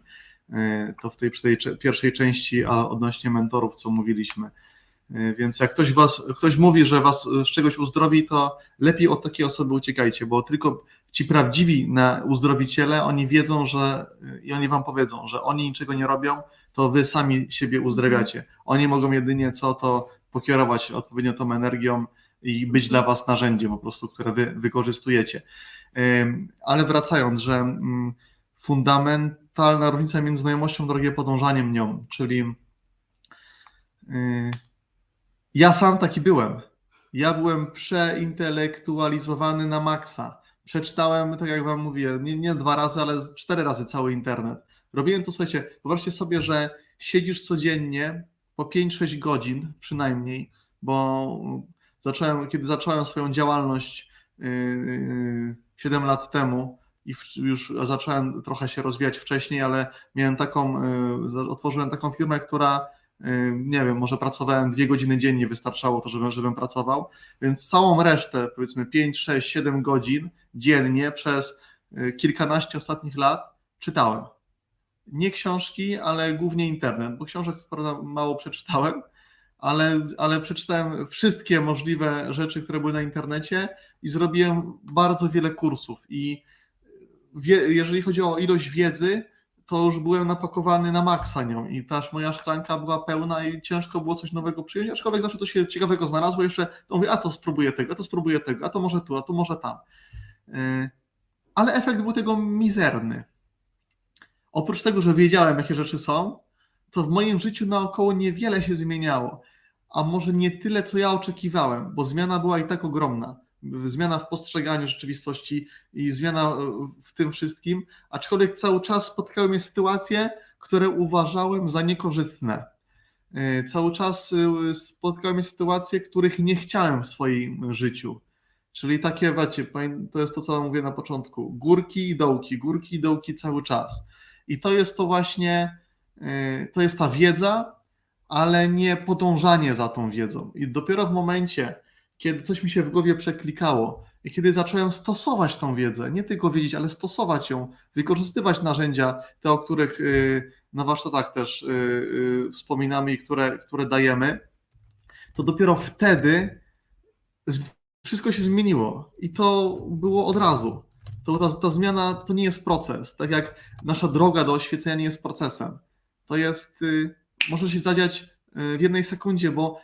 To przy tej pierwszej części odnośnie mentorów, co mówiliśmy. Więc jak ktoś mówi, że was z czegoś uzdrowi, to lepiej od takiej osoby uciekajcie, bo tylko ci prawdziwi uzdrowiciele, oni wiedzą, i oni wam powiedzą, że oni niczego nie robią, to wy sami siebie uzdrawiacie. Oni mogą jedynie to pokierować odpowiednio tą energią i być dla was narzędziem po prostu, które wy wykorzystujecie. Ale wracając, że fundamentalna różnica między znajomością drogi a podążaniem nią, czyli ja sam taki byłem. Ja byłem przeintelektualizowany na maksa. Przeczytałem, tak jak wam mówię, nie 2 razy, ale 4 razy cały internet. Robiłem to, słuchajcie, wyobraźcie sobie, że siedzisz codziennie po 5-6 godzin przynajmniej, bo kiedy zacząłem swoją działalność 7 lat temu, i już zacząłem trochę się rozwijać wcześniej, ale miałem otworzyłem taką firmę, która, nie wiem, może pracowałem 2 godziny dziennie, wystarczało to, żebym pracował, więc całą resztę, powiedzmy 5, 6, 7 godzin dziennie przez kilkanaście ostatnich lat czytałem. Nie książki, ale głównie internet, bo książek prawda mało przeczytałem, ale przeczytałem wszystkie możliwe rzeczy, które były na internecie i zrobiłem bardzo wiele kursów i jeżeli chodzi o ilość wiedzy, to już byłem napakowany na maksa nią i też moja szklanka była pełna i ciężko było coś nowego przyjąć, aczkolwiek zawsze to się ciekawego znalazło, jeszcze to mówię, a to spróbuję tego, a to spróbuję tego, a to może tu, a to może tam. Ale efekt był tego mizerny. Oprócz tego, że wiedziałem, jakie rzeczy są, to w moim życiu naokoło niewiele się zmieniało, a może nie tyle, co ja oczekiwałem, bo zmiana była i tak ogromna. Zmiana w postrzeganiu rzeczywistości i zmiana w tym wszystkim, aczkolwiek cały czas spotkały mnie sytuacje, które uważałem za niekorzystne. Cały czas spotkały mnie sytuacje, których nie chciałem w swoim życiu. Czyli takie, wiecie, to jest to, co mówię na początku, górki i dołki cały czas. I to jest to właśnie, to jest ta wiedza, ale nie podążanie za tą wiedzą. I dopiero w momencie, kiedy coś mi się w głowie przeklikało i kiedy zacząłem stosować tą wiedzę, nie tylko wiedzieć, ale stosować ją, wykorzystywać narzędzia, te, o których na warsztatach też wspominamy i które dajemy, to dopiero wtedy wszystko się zmieniło i to było od razu. Ta zmiana to nie jest proces, tak jak nasza droga do oświecenia nie jest procesem. To jest, może się zadziać w jednej sekundzie, bo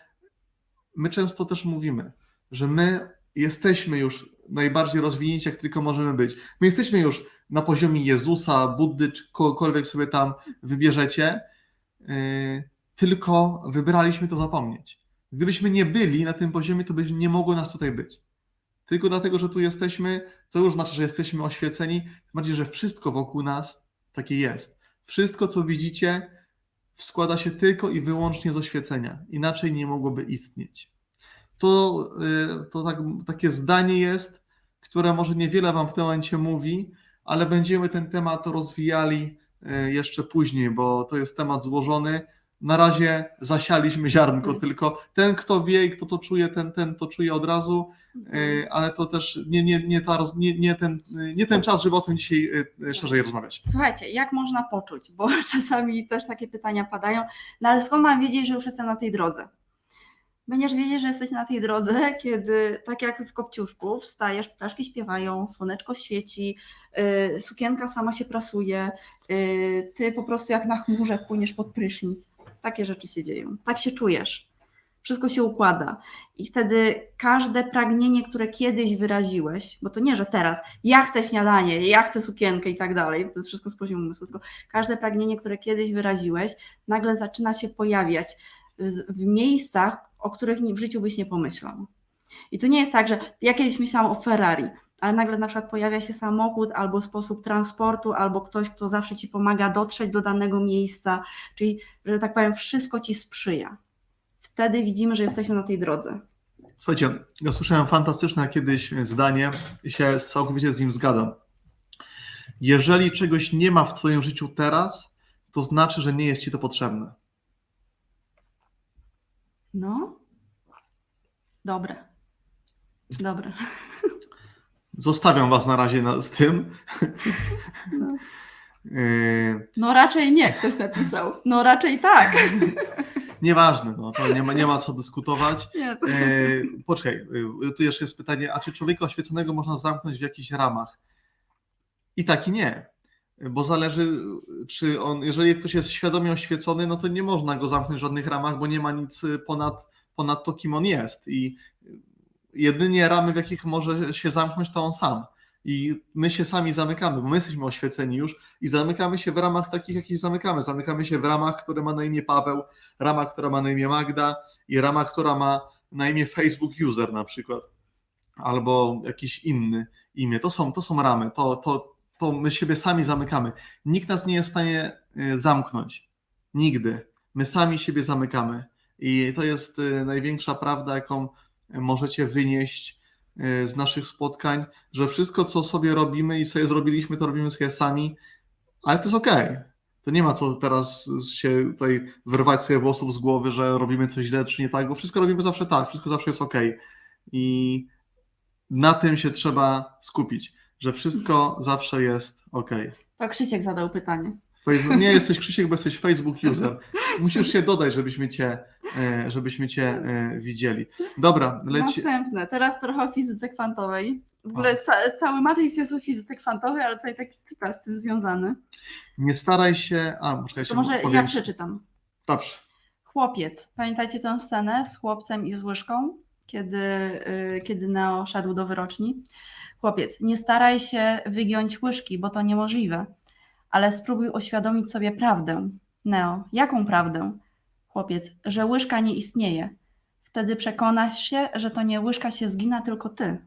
my często też mówimy, że my jesteśmy już najbardziej rozwinięci, jak tylko możemy być. My jesteśmy już na poziomie Jezusa, Buddy, czy kogokolwiek sobie tam wybierzecie, tylko wybraliśmy to zapomnieć. Gdybyśmy nie byli na tym poziomie, to by nie mogło nas tutaj być. Tylko dlatego, że tu jesteśmy, to już znaczy, że jesteśmy oświeceni, tym bardziej, że wszystko wokół nas takie jest. Wszystko, co widzicie, składa się tylko i wyłącznie z oświecenia. Inaczej nie mogłoby istnieć. To takie zdanie jest, które może niewiele Wam w tym momencie mówi, ale będziemy ten temat rozwijali jeszcze później, bo to jest temat złożony. Na razie zasialiśmy ziarnko, tylko ten, kto wie i kto to czuje, ten to czuje od razu, ale to też nie ten czas, żeby o tym dzisiaj szerzej rozmawiać. Słuchajcie, jak można poczuć, bo czasami też takie pytania padają, no ale skąd mam wiedzieć, że już jestem na tej drodze? Będziesz wiedzieć, że jesteś na tej drodze, kiedy tak jak w Kopciuszku wstajesz, ptaszki śpiewają, słoneczko świeci, sukienka sama się prasuje, ty po prostu jak na chmurze płyniesz pod prysznic. Takie rzeczy się dzieją. Tak się czujesz. Wszystko się układa. I wtedy każde pragnienie, które kiedyś wyraziłeś, bo to nie, że teraz ja chcę śniadanie, ja chcę sukienkę i tak dalej, to jest wszystko z poziomu umysłu, tylko każde pragnienie, które kiedyś wyraziłeś, nagle zaczyna się pojawiać w miejscach, o których w życiu byś nie pomyślał. I to nie jest tak, że ja kiedyś myślałam o Ferrari, ale nagle na przykład pojawia się samochód albo sposób transportu, albo ktoś, kto zawsze ci pomaga dotrzeć do danego miejsca, czyli, że tak powiem, wszystko ci sprzyja. Wtedy widzimy, że jesteśmy na tej drodze. Słuchajcie, ja słyszałem fantastyczne kiedyś zdanie i się całkowicie z nim zgadzam. Jeżeli czegoś nie ma w twoim życiu teraz, to znaczy, że nie jest ci to potrzebne. No, dobre. Zostawiam was na razie z tym. No raczej nie, ktoś napisał. No raczej tak. Nieważne, no, to nie ma co dyskutować. Nie. Poczekaj, tu jeszcze jest pytanie, a czy człowieka oświeconego można zamknąć w jakichś ramach? I tak i nie, bo zależy, czy on, jeżeli ktoś jest świadomie oświecony, no to nie można go zamknąć w żadnych ramach, bo nie ma nic ponad to, kim on jest i jedynie ramy, w jakich może się zamknąć, to on sam. I my się sami zamykamy, bo my jesteśmy oświeceni już i zamykamy się w ramach takich, jakich zamykamy. Zamykamy się w ramach, które ma na imię Paweł, ramach, która ma na imię Magda i ramach, która ma na imię Facebook User na przykład. Albo jakiś inny imię. To są ramy, to my siebie sami zamykamy. Nikt nas nie jest w stanie zamknąć. Nigdy. My sami siebie zamykamy. I to jest największa prawda, jaką możecie wynieść z naszych spotkań, że wszystko, co sobie robimy i sobie zrobiliśmy, to robimy sobie sami, ale to jest okej. To nie ma co teraz się tutaj wyrwać sobie włosów z głowy, że robimy coś źle czy nie tak, bo wszystko robimy zawsze tak, wszystko zawsze jest okej. I na tym się trzeba skupić, że wszystko zawsze jest okej. To Krzysiek zadał pytanie. Nie jesteś Krzysiek, bo jesteś Facebook user. Musisz się dodać, żebyśmy cię widzieli. Dobra, Następne. Teraz trochę o fizyce kwantowej. W ogóle cały Matrix jest o fizyce kwantowej, ale tutaj taki cytat z tym związany. Nie staraj się... poczekaj, To może ja przeczytam. Dobrze. Chłopiec. Pamiętacie tę scenę z chłopcem i z łyżką, kiedy Neo szedł do wyroczni? Chłopiec. Nie staraj się wygiąć łyżki, bo to niemożliwe. Ale spróbuj uświadomić sobie prawdę. Neo. Jaką prawdę? Chłopiec. Że łyżka nie istnieje. Wtedy przekonasz się, że to nie łyżka się zgina, tylko ty.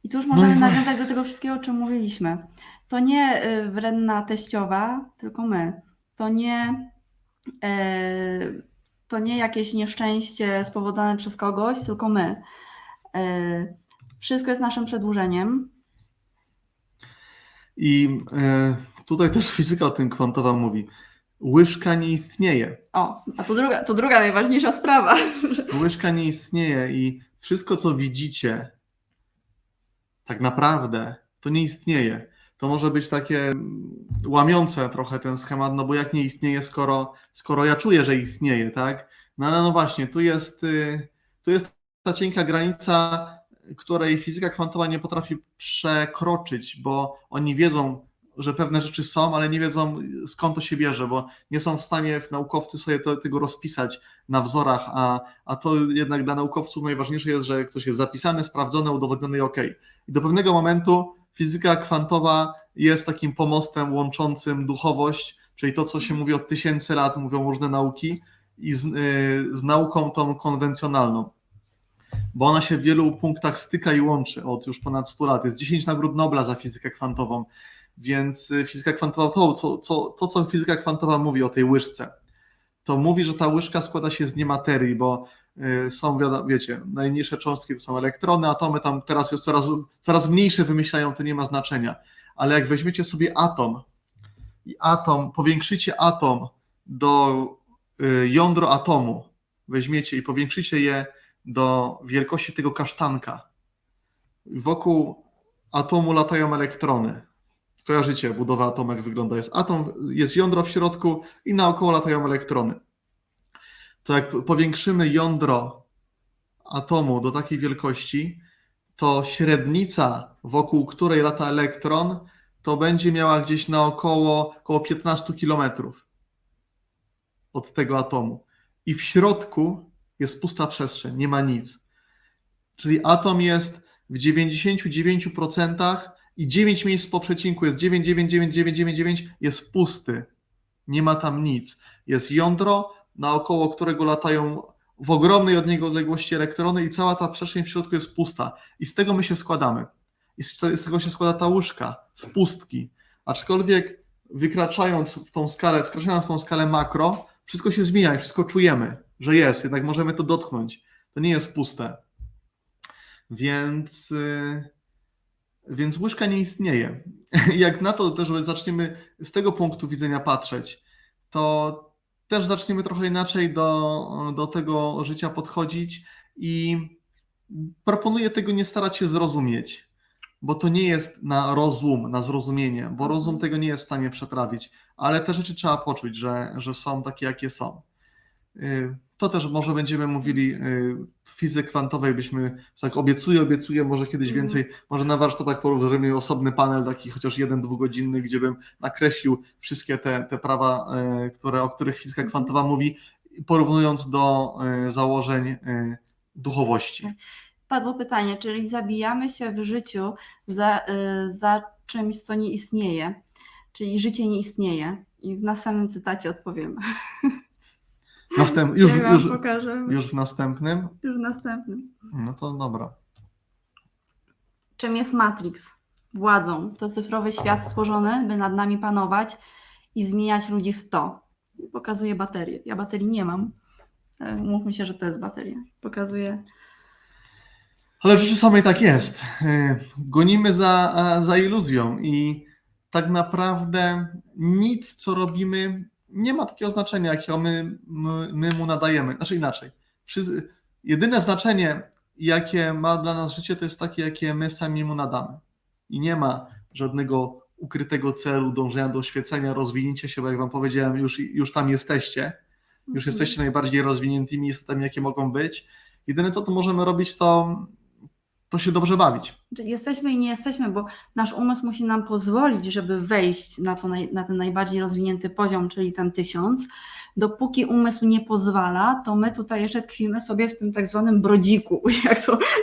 I tu już możemy nawiązać do tego wszystkiego, o czym mówiliśmy. To nie wredna teściowa, tylko my. To nie jakieś nieszczęście spowodowane przez kogoś, tylko my. Wszystko jest naszym przedłużeniem. I tutaj też fizyka o tym kwantowa mówi. Łyżka nie istnieje. O, a to druga najważniejsza sprawa. Łyżka nie istnieje i wszystko, co widzicie, tak naprawdę to nie istnieje. To może być takie łamiące trochę ten schemat, no bo jak nie istnieje, skoro ja czuję, że istnieje, tak? No ale no właśnie, tu jest ta cienka granica, której fizyka kwantowa nie potrafi przekroczyć, bo oni wiedzą, że pewne rzeczy są, ale nie wiedzą, skąd to się bierze, bo nie są w stanie naukowcy sobie tego rozpisać na wzorach, a to jednak dla naukowców najważniejsze jest, że coś jest zapisane, sprawdzone, udowodnione i okej. I do pewnego momentu fizyka kwantowa jest takim pomostem łączącym duchowość, czyli to, co się mówi od tysięcy lat, mówią różne nauki, i z nauką tą konwencjonalną, bo ona się w wielu punktach styka i łączy od już ponad 100 lat. Jest 10 nagród Nobla za fizykę kwantową, więc fizyka kwantowa, co fizyka kwantowa mówi o tej łyżce, to mówi, że ta łyżka składa się z niematerii, bo są, wiecie, najmniejsze cząstki to są elektrony, atomy tam teraz jest coraz mniejsze wymyślają, to nie ma znaczenia, ale jak weźmiecie sobie atom i powiększycie atom do jądro atomu, weźmiecie i powiększycie je do wielkości tego kasztanka, wokół atomu latają elektrony. Kojarzycie budowę atomu, jak wygląda? Jest atom, jest jądro w środku i naokoło latają elektrony. To jak powiększymy jądro atomu do takiej wielkości, to średnica, wokół której lata elektron, to będzie miała gdzieś około 15 km od tego atomu. I w środku jest pusta przestrzeń, nie ma nic. Czyli atom jest w 99% i 9 miejsc po przecinku jest 9,99999 jest pusty. Nie ma tam nic. Jest jądro, naokoło którego latają w ogromnej od niego odległości elektrony i cała ta przestrzeń w środku jest pusta. I z tego my się składamy. I z tego się składa ta łyżka, z pustki. Aczkolwiek wkraczając w tą skalę makro, wszystko się zmienia i wszystko czujemy, że jest, jednak możemy to dotknąć. To nie jest puste. Więc łyżka nie istnieje. Jak na to też zaczniemy z tego punktu widzenia patrzeć, to też zaczniemy trochę inaczej do tego życia podchodzić i proponuję tego nie starać się zrozumieć, bo to nie jest na rozum, na zrozumienie, bo rozum tego nie jest w stanie przetrawić, ale te rzeczy trzeba poczuć, że są takie, jakie są. To też może będziemy mówili w fizyce kwantowej, tak obiecuję, może kiedyś więcej, może na warsztatach zrobimy osobny panel, taki chociaż 1-2 godzinny, gdzie bym nakreślił wszystkie te prawa, o których fizyka kwantowa mówi, porównując do założeń duchowości. Padło pytanie, czyli zabijamy się w życiu za czymś, co nie istnieje, czyli życie nie istnieje. I w następnym cytacie odpowiemy. Już w następnym? Już w następnym. No to dobra. Czym jest Matrix? Władzą. To cyfrowy świat stworzony, by nad nami panować i zmieniać ludzi w to. Pokazuję baterię. Ja baterii nie mam, Mówmy się, że to jest bateria. Pokazuje. Ale w rzeczy samej tak jest. Gonimy za iluzją i tak naprawdę nic, co robimy, nie ma takiego znaczenia, jakiego my mu nadajemy. Znaczy inaczej. Jedyne znaczenie, jakie ma dla nas życie, to jest takie, jakie my sami mu nadamy. I nie ma żadnego ukrytego celu, dążenia do oświecenia, rozwinięcia się, bo jak wam powiedziałem, już tam jesteście. Już jesteście najbardziej rozwiniętymi istotami, jakie mogą być. Jedyne, co tu możemy robić, to się dobrze bawić. Jesteśmy i nie jesteśmy, bo nasz umysł musi nam pozwolić, żeby wejść na ten najbardziej rozwinięty poziom, czyli ten 1000. Dopóki umysł nie pozwala, to my tutaj jeszcze tkwimy sobie w tym tak zwanym brodziku,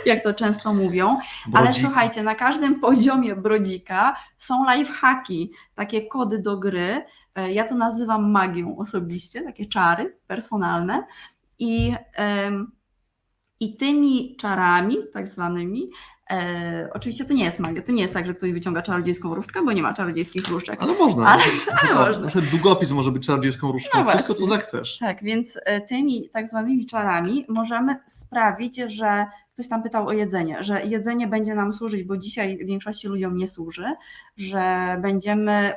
jak to często mówią. Ale słuchajcie, na każdym poziomie brodzika są lifehacki, takie kody do gry. Ja to nazywam magią osobiście, takie czary personalne. I tymi czarami, tak zwanymi, oczywiście to nie jest magia, to nie jest tak, że ktoś wyciąga czarodziejską różdżkę, bo nie ma czarodziejskich różdżek. Ale można. Ale można. Nawet długopis może być czarodziejską różdżką, No wszystko właśnie. co zechcesz. Tak, więc tymi tak zwanymi czarami możemy sprawić, że ktoś tam pytał o jedzenie, że jedzenie będzie nam służyć, bo dzisiaj większości ludziom nie służy, że będziemy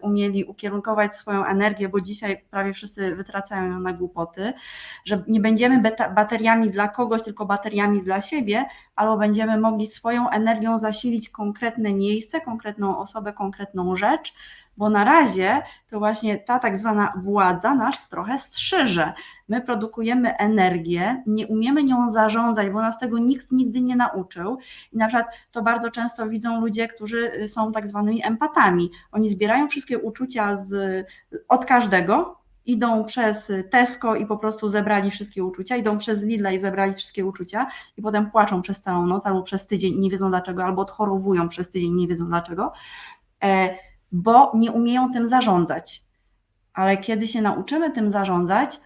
umieli ukierunkować swoją energię, bo dzisiaj prawie wszyscy wytracają ją na głupoty, że nie będziemy bateriami dla kogoś, tylko bateriami dla siebie, albo będziemy mogli swoją energią zasilić konkretne miejsce, konkretną osobę, konkretną rzecz, bo na razie to właśnie ta tak zwana władza nas trochę strzyże. My produkujemy energię, nie umiemy nią zarządzać, bo nas tego nikt nigdy nie nauczył. I na przykład to bardzo często widzą ludzie, którzy są tak zwanymi empatami. Oni zbierają wszystkie uczucia od każdego, idą przez Tesco i po prostu zebrali wszystkie uczucia, idą przez Lidla i zebrali wszystkie uczucia i potem płaczą przez całą noc albo przez tydzień i nie wiedzą dlaczego, albo odchorowują przez tydzień i nie wiedzą dlaczego, bo nie umieją tym zarządzać. Ale kiedy się nauczymy tym zarządzać,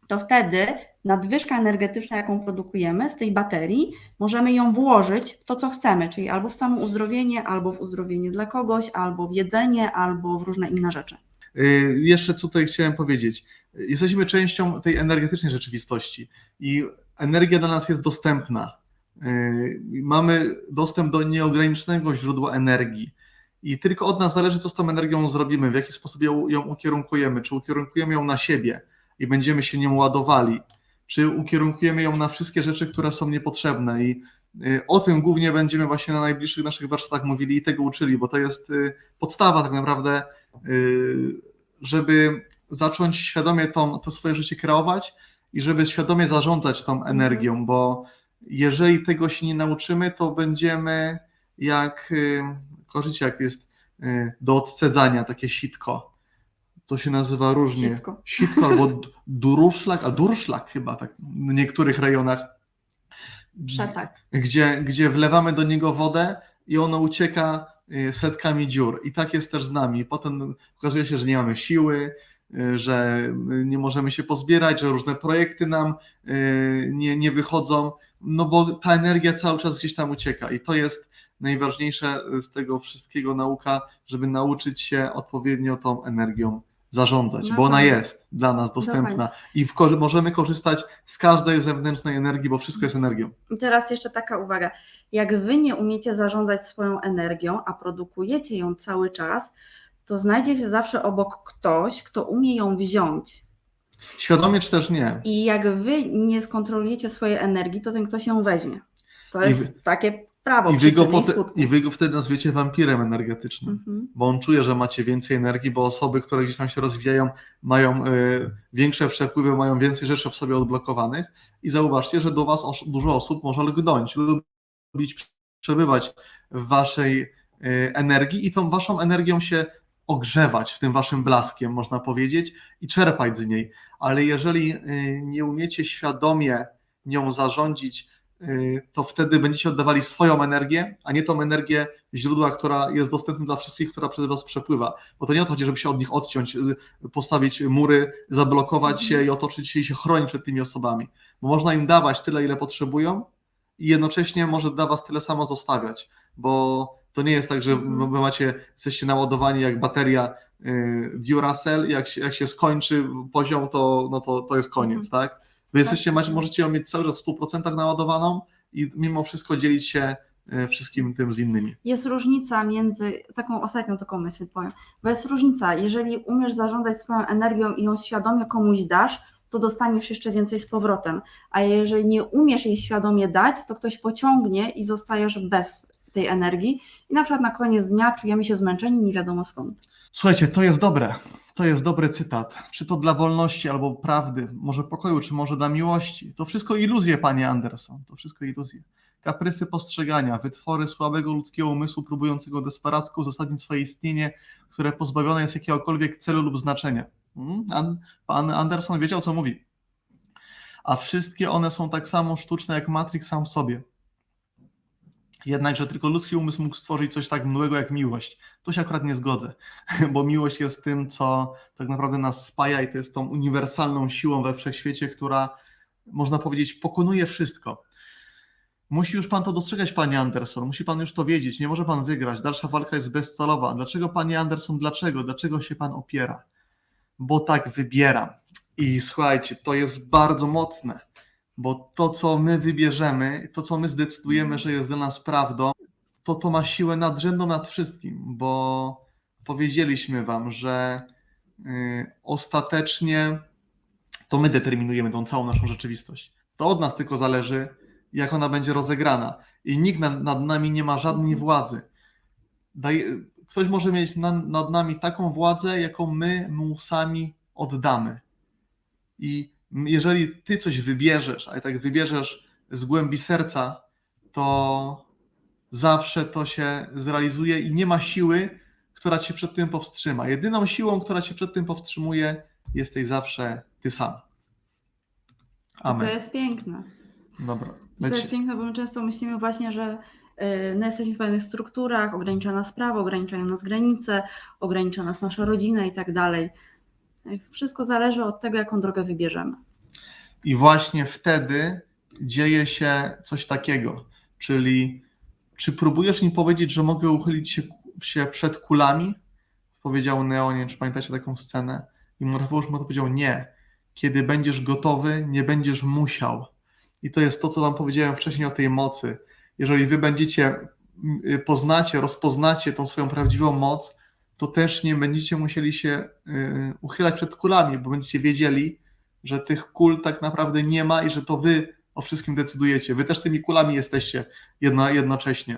to wtedy nadwyżka energetyczna, jaką produkujemy z tej baterii, możemy ją włożyć w to, co chcemy, czyli albo w samo uzdrowienie, albo w uzdrowienie dla kogoś, albo w jedzenie, albo w różne inne rzeczy. Jeszcze co tutaj chciałem powiedzieć. Jesteśmy częścią tej energetycznej rzeczywistości i energia dla nas jest dostępna. Mamy dostęp do nieograniczonego źródła energii i tylko od nas zależy, co z tą energią zrobimy, w jaki sposób ją ukierunkujemy. Czy ukierunkujemy ją na siebie i będziemy się nią ładowali, czy ukierunkujemy ją na wszystkie rzeczy, które są niepotrzebne i o tym głównie będziemy właśnie na najbliższych naszych warsztatach mówili i tego uczyli, bo to jest podstawa tak naprawdę, żeby zacząć świadomie to swoje życie kreować i żeby świadomie zarządzać tą energią, bo jeżeli tego się nie nauczymy, to będziemy jak jest do odcedzania takie sitko. To się nazywa różnie. Sitko albo durszlak chyba tak w niektórych rejonach. Przetak. Gdzie wlewamy do niego wodę i ono ucieka setkami dziur. I tak jest też z nami. Potem okazuje się, że nie mamy siły, że nie możemy się pozbierać, że różne projekty nam nie wychodzą, no bo ta energia cały czas gdzieś tam ucieka i to jest najważniejsze z tego wszystkiego nauka, żeby nauczyć się odpowiednio tą energią zarządzać, bo ona jest dla nas dostępna i możemy korzystać z każdej zewnętrznej energii, bo wszystko jest energią. I teraz jeszcze taka uwaga, jak wy nie umiecie zarządzać swoją energią, a produkujecie ją cały czas, to znajdzie się zawsze obok ktoś, kto umie ją wziąć. Świadomie czy też nie. I jak wy nie skontrolujecie swojej energii, to ten ktoś ją weźmie. To jest takie prawo I wy go wtedy nazwiecie wampirem energetycznym, bo on czuje, że macie więcej energii, bo osoby, które gdzieś tam się rozwijają, mają większe przepływy, mają więcej rzeczy w sobie odblokowanych i zauważcie, że do was dużo osób może lgnąć, lubić przebywać w waszej energii i tą waszą energią się ogrzewać, w tym waszym blaskiem, można powiedzieć, i czerpać z niej. Ale jeżeli nie umiecie świadomie nią zarządzić, to wtedy będziecie oddawali swoją energię, a nie tą energię źródła, która jest dostępna dla wszystkich, która przez was przepływa. Bo to nie o to chodzi, żeby się od nich odciąć, postawić mury, zablokować się i otoczyć się i się chronić przed tymi osobami. Bo można im dawać tyle, ile potrzebują i jednocześnie może dla was tyle samo zostawiać, bo to nie jest tak, że wy jesteście naładowani jak bateria Duracell, jak się skończy poziom, to jest koniec, tak? Wy możecie ją mieć cały czas w 100% naładowaną i mimo wszystko dzielić się wszystkim tym z innymi. Jest różnica między, ostatnią myśl powiem, bo jest różnica, jeżeli umiesz zarządzać swoją energią i ją świadomie komuś dasz, to dostaniesz jeszcze więcej z powrotem, a jeżeli nie umiesz jej świadomie dać, to ktoś pociągnie i zostajesz bez tej energii i na przykład na koniec dnia czujemy się zmęczeni, nie wiadomo skąd. Słuchajcie, to jest dobry cytat, czy to dla wolności albo prawdy, może pokoju, czy może dla miłości. To wszystko iluzje, panie Anderson, to wszystko iluzje. Kaprysy postrzegania, wytwory słabego ludzkiego umysłu próbującego desperacko uzasadnić swoje istnienie, które pozbawione jest jakiegokolwiek celu lub znaczenia. Pan Anderson wiedział, co mówi. A wszystkie one są tak samo sztuczne jak Matrix sam w sobie. Jednakże tylko ludzki umysł mógł stworzyć coś tak młodego jak miłość. Tu się akurat nie zgodzę, bo miłość jest tym, co tak naprawdę nas spaja i to jest tą uniwersalną siłą we wszechświecie, która, można powiedzieć, pokonuje wszystko. Musi już pan to dostrzegać, panie Anderson, musi pan już to wiedzieć, nie może pan wygrać, dalsza walka jest bezcelowa. Dlaczego, panie Anderson, dlaczego? Dlaczego się pan opiera? Bo tak wybieram. I słuchajcie, to jest bardzo mocne, bo to, co my wybierzemy, to, co my zdecydujemy, że jest dla nas prawdą, to ma siłę nadrzędną nad wszystkim, bo powiedzieliśmy wam, że ostatecznie to my determinujemy tą całą naszą rzeczywistość. To od nas tylko zależy, jak ona będzie rozegrana. I nikt nad nami nie ma żadnej władzy. Ktoś może mieć nad nami taką władzę, jaką my mu sami oddamy. I jeżeli ty coś wybierzesz, a i tak wybierzesz z głębi serca, to zawsze to się zrealizuje i nie ma siły, która cię przed tym powstrzyma. Jedyną siłą, która cię przed tym powstrzymuje, jesteś zawsze ty sam. Amen. To jest piękne. Dobra. To jest piękne, bo my często myślimy właśnie, że jesteśmy w pewnych strukturach, ogranicza nas prawo, ograniczają nas granice, ogranicza nas nasza rodzina i tak dalej. Wszystko zależy od tego, jaką drogę wybierzemy. I właśnie wtedy dzieje się coś takiego, czyli czy próbujesz mi powiedzieć, że mogę uchylić się przed kulami? Powiedział Neo, nie wiem, czy pamiętacie taką scenę. I Morfeusz mu powiedział, nie. Kiedy będziesz gotowy, nie będziesz musiał. I to jest to, co wam powiedziałem wcześniej o tej mocy. Jeżeli wy rozpoznacie tą swoją prawdziwą moc, to też nie będziecie musieli się uchylać przed kulami, bo będziecie wiedzieli, że tych kul tak naprawdę nie ma i że to wy o wszystkim decydujecie. Wy też tymi kulami jesteście jednocześnie.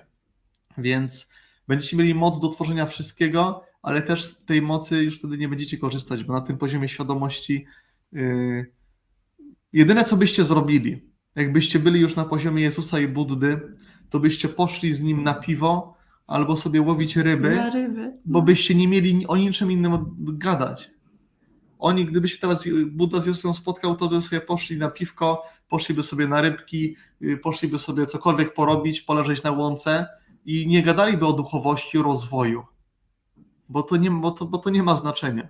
Więc będziecie mieli moc do tworzenia wszystkiego, ale też z tej mocy już wtedy nie będziecie korzystać, bo na tym poziomie świadomości jedyne, co byście zrobili, jakbyście byli już na poziomie Jezusa i Buddy, to byście poszli z nim na piwo albo sobie łowić ryby, bo byście nie mieli o niczym innym gadać. Oni, gdyby się teraz Budda z Jezusem spotkał, to by sobie poszli na piwko, poszliby sobie na rybki, poszliby sobie cokolwiek porobić, poleżeć na łące i nie gadaliby o duchowości, o rozwoju, bo to nie ma znaczenia,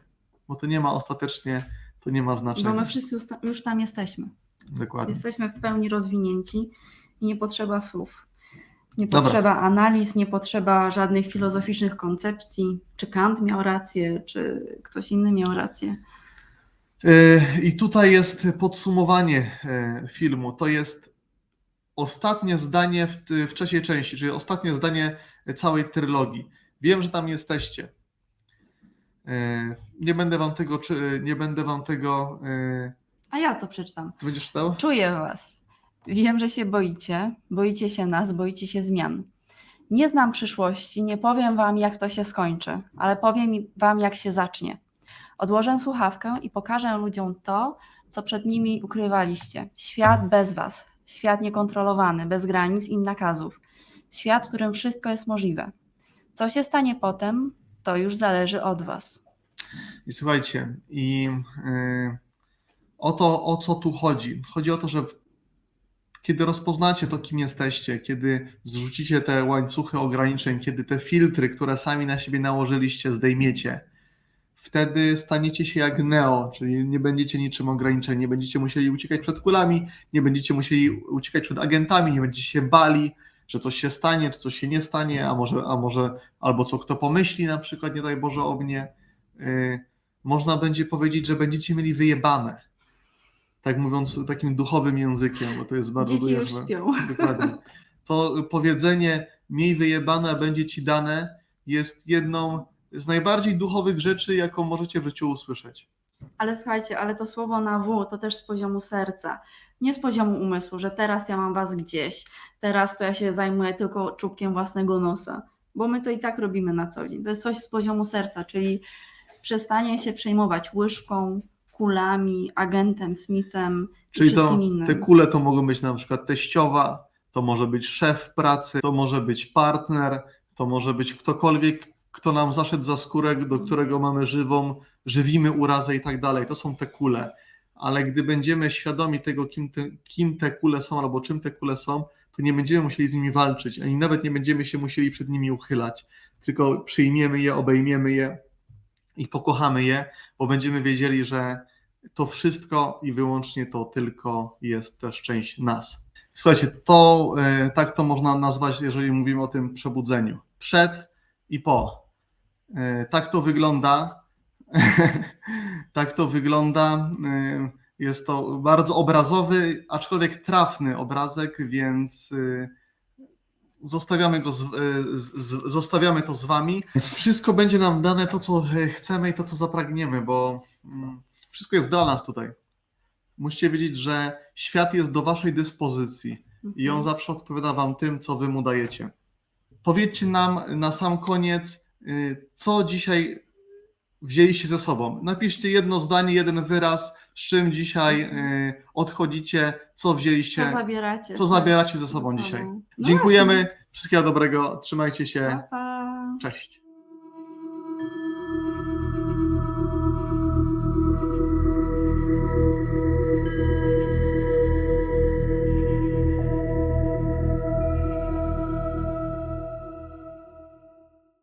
bo to nie ma ostatecznie, to nie ma znaczenia. Bo my wszyscy już tam jesteśmy. Dokładnie. Jesteśmy w pełni rozwinięci i nie potrzeba słów. Nie potrzeba analiz, nie potrzeba żadnych filozoficznych koncepcji, czy Kant miał rację, czy ktoś inny miał rację. I tutaj jest podsumowanie filmu. To jest ostatnie zdanie w trzeciej części, czyli ostatnie zdanie całej trylogii. Wiem, że tam jesteście. Nie będę wam tego. A ja to przeczytam. Będziesz czytał? Czuję was. Wiem, że się boicie się nas, boicie się zmian. Nie znam przyszłości, nie powiem wam, jak to się skończy, ale powiem wam, jak się zacznie. Odłożę słuchawkę i pokażę ludziom to, co przed nimi ukrywaliście. Świat bez was, świat niekontrolowany, bez granic i nakazów. Świat, w którym wszystko jest możliwe. Co się stanie potem, to już zależy od was. I słuchajcie, o co tu chodzi? Chodzi o to, że kiedy rozpoznacie to, kim jesteście, kiedy zrzucicie te łańcuchy ograniczeń, kiedy te filtry, które sami na siebie nałożyliście, zdejmiecie, wtedy staniecie się jak Neo, czyli nie będziecie niczym ograniczeni, nie będziecie musieli uciekać przed kulami, nie będziecie musieli uciekać przed agentami, nie będziecie się bali, że coś się stanie, czy coś się nie stanie, albo co kto pomyśli na przykład, nie daj Boże o mnie. Można będzie powiedzieć, że będziecie mieli wyjebane. tak mówiąc takim duchowym językiem, bo to jest bardzo Dzieci już ważne. śpią. Dokładnie. To powiedzenie miej wyjebane, a będzie ci dane jest jedną z najbardziej duchowych rzeczy, jaką możecie w życiu usłyszeć. Ale słuchajcie, ale to słowo na W to też z poziomu serca, nie z poziomu umysłu, że teraz ja mam was gdzieś, teraz to ja się zajmuję tylko czubkiem własnego nosa, bo my to i tak robimy na co dzień. To jest coś z poziomu serca, czyli przestanie się przejmować łyżką, kulami, agentem, Smithem i Czyli wszystkim te innym. kule to mogą być na przykład teściowa, to może być szef pracy, to może być partner, to może być ktokolwiek, kto nam zaszedł za skórę, do którego mamy żywimy urazę i tak dalej. To są te kule. Ale gdy będziemy świadomi tego, kim te kule są albo czym te kule są, to nie będziemy musieli z nimi walczyć, ani nawet nie będziemy się musieli przed nimi uchylać, tylko przyjmiemy je, obejmiemy je i pokochamy je, bo będziemy wiedzieli, że to wszystko i wyłącznie to tylko jest też część nas. Słuchajcie, tak to można nazwać, jeżeli mówimy o tym przebudzeniu. Przed i po. Tak to wygląda. Tak to wygląda. Jest to bardzo obrazowy, aczkolwiek trafny obrazek, więc zostawiamy to z wami. Wszystko będzie nam dane to, co chcemy i to, co zapragniemy, bo wszystko jest dla nas tutaj. Musicie wiedzieć, że świat jest do waszej dyspozycji i on zawsze odpowiada wam tym, co wy mu dajecie. Powiedzcie nam na sam koniec, co dzisiaj wzięliście ze sobą. Napiszcie jedno zdanie, jeden wyraz, z czym dzisiaj odchodzicie, co wzięliście, Co zabieracie ze sobą dzisiaj. No Dziękujemy, właśnie. wszystkiego dobrego, trzymajcie się, Pa, pa. cześć.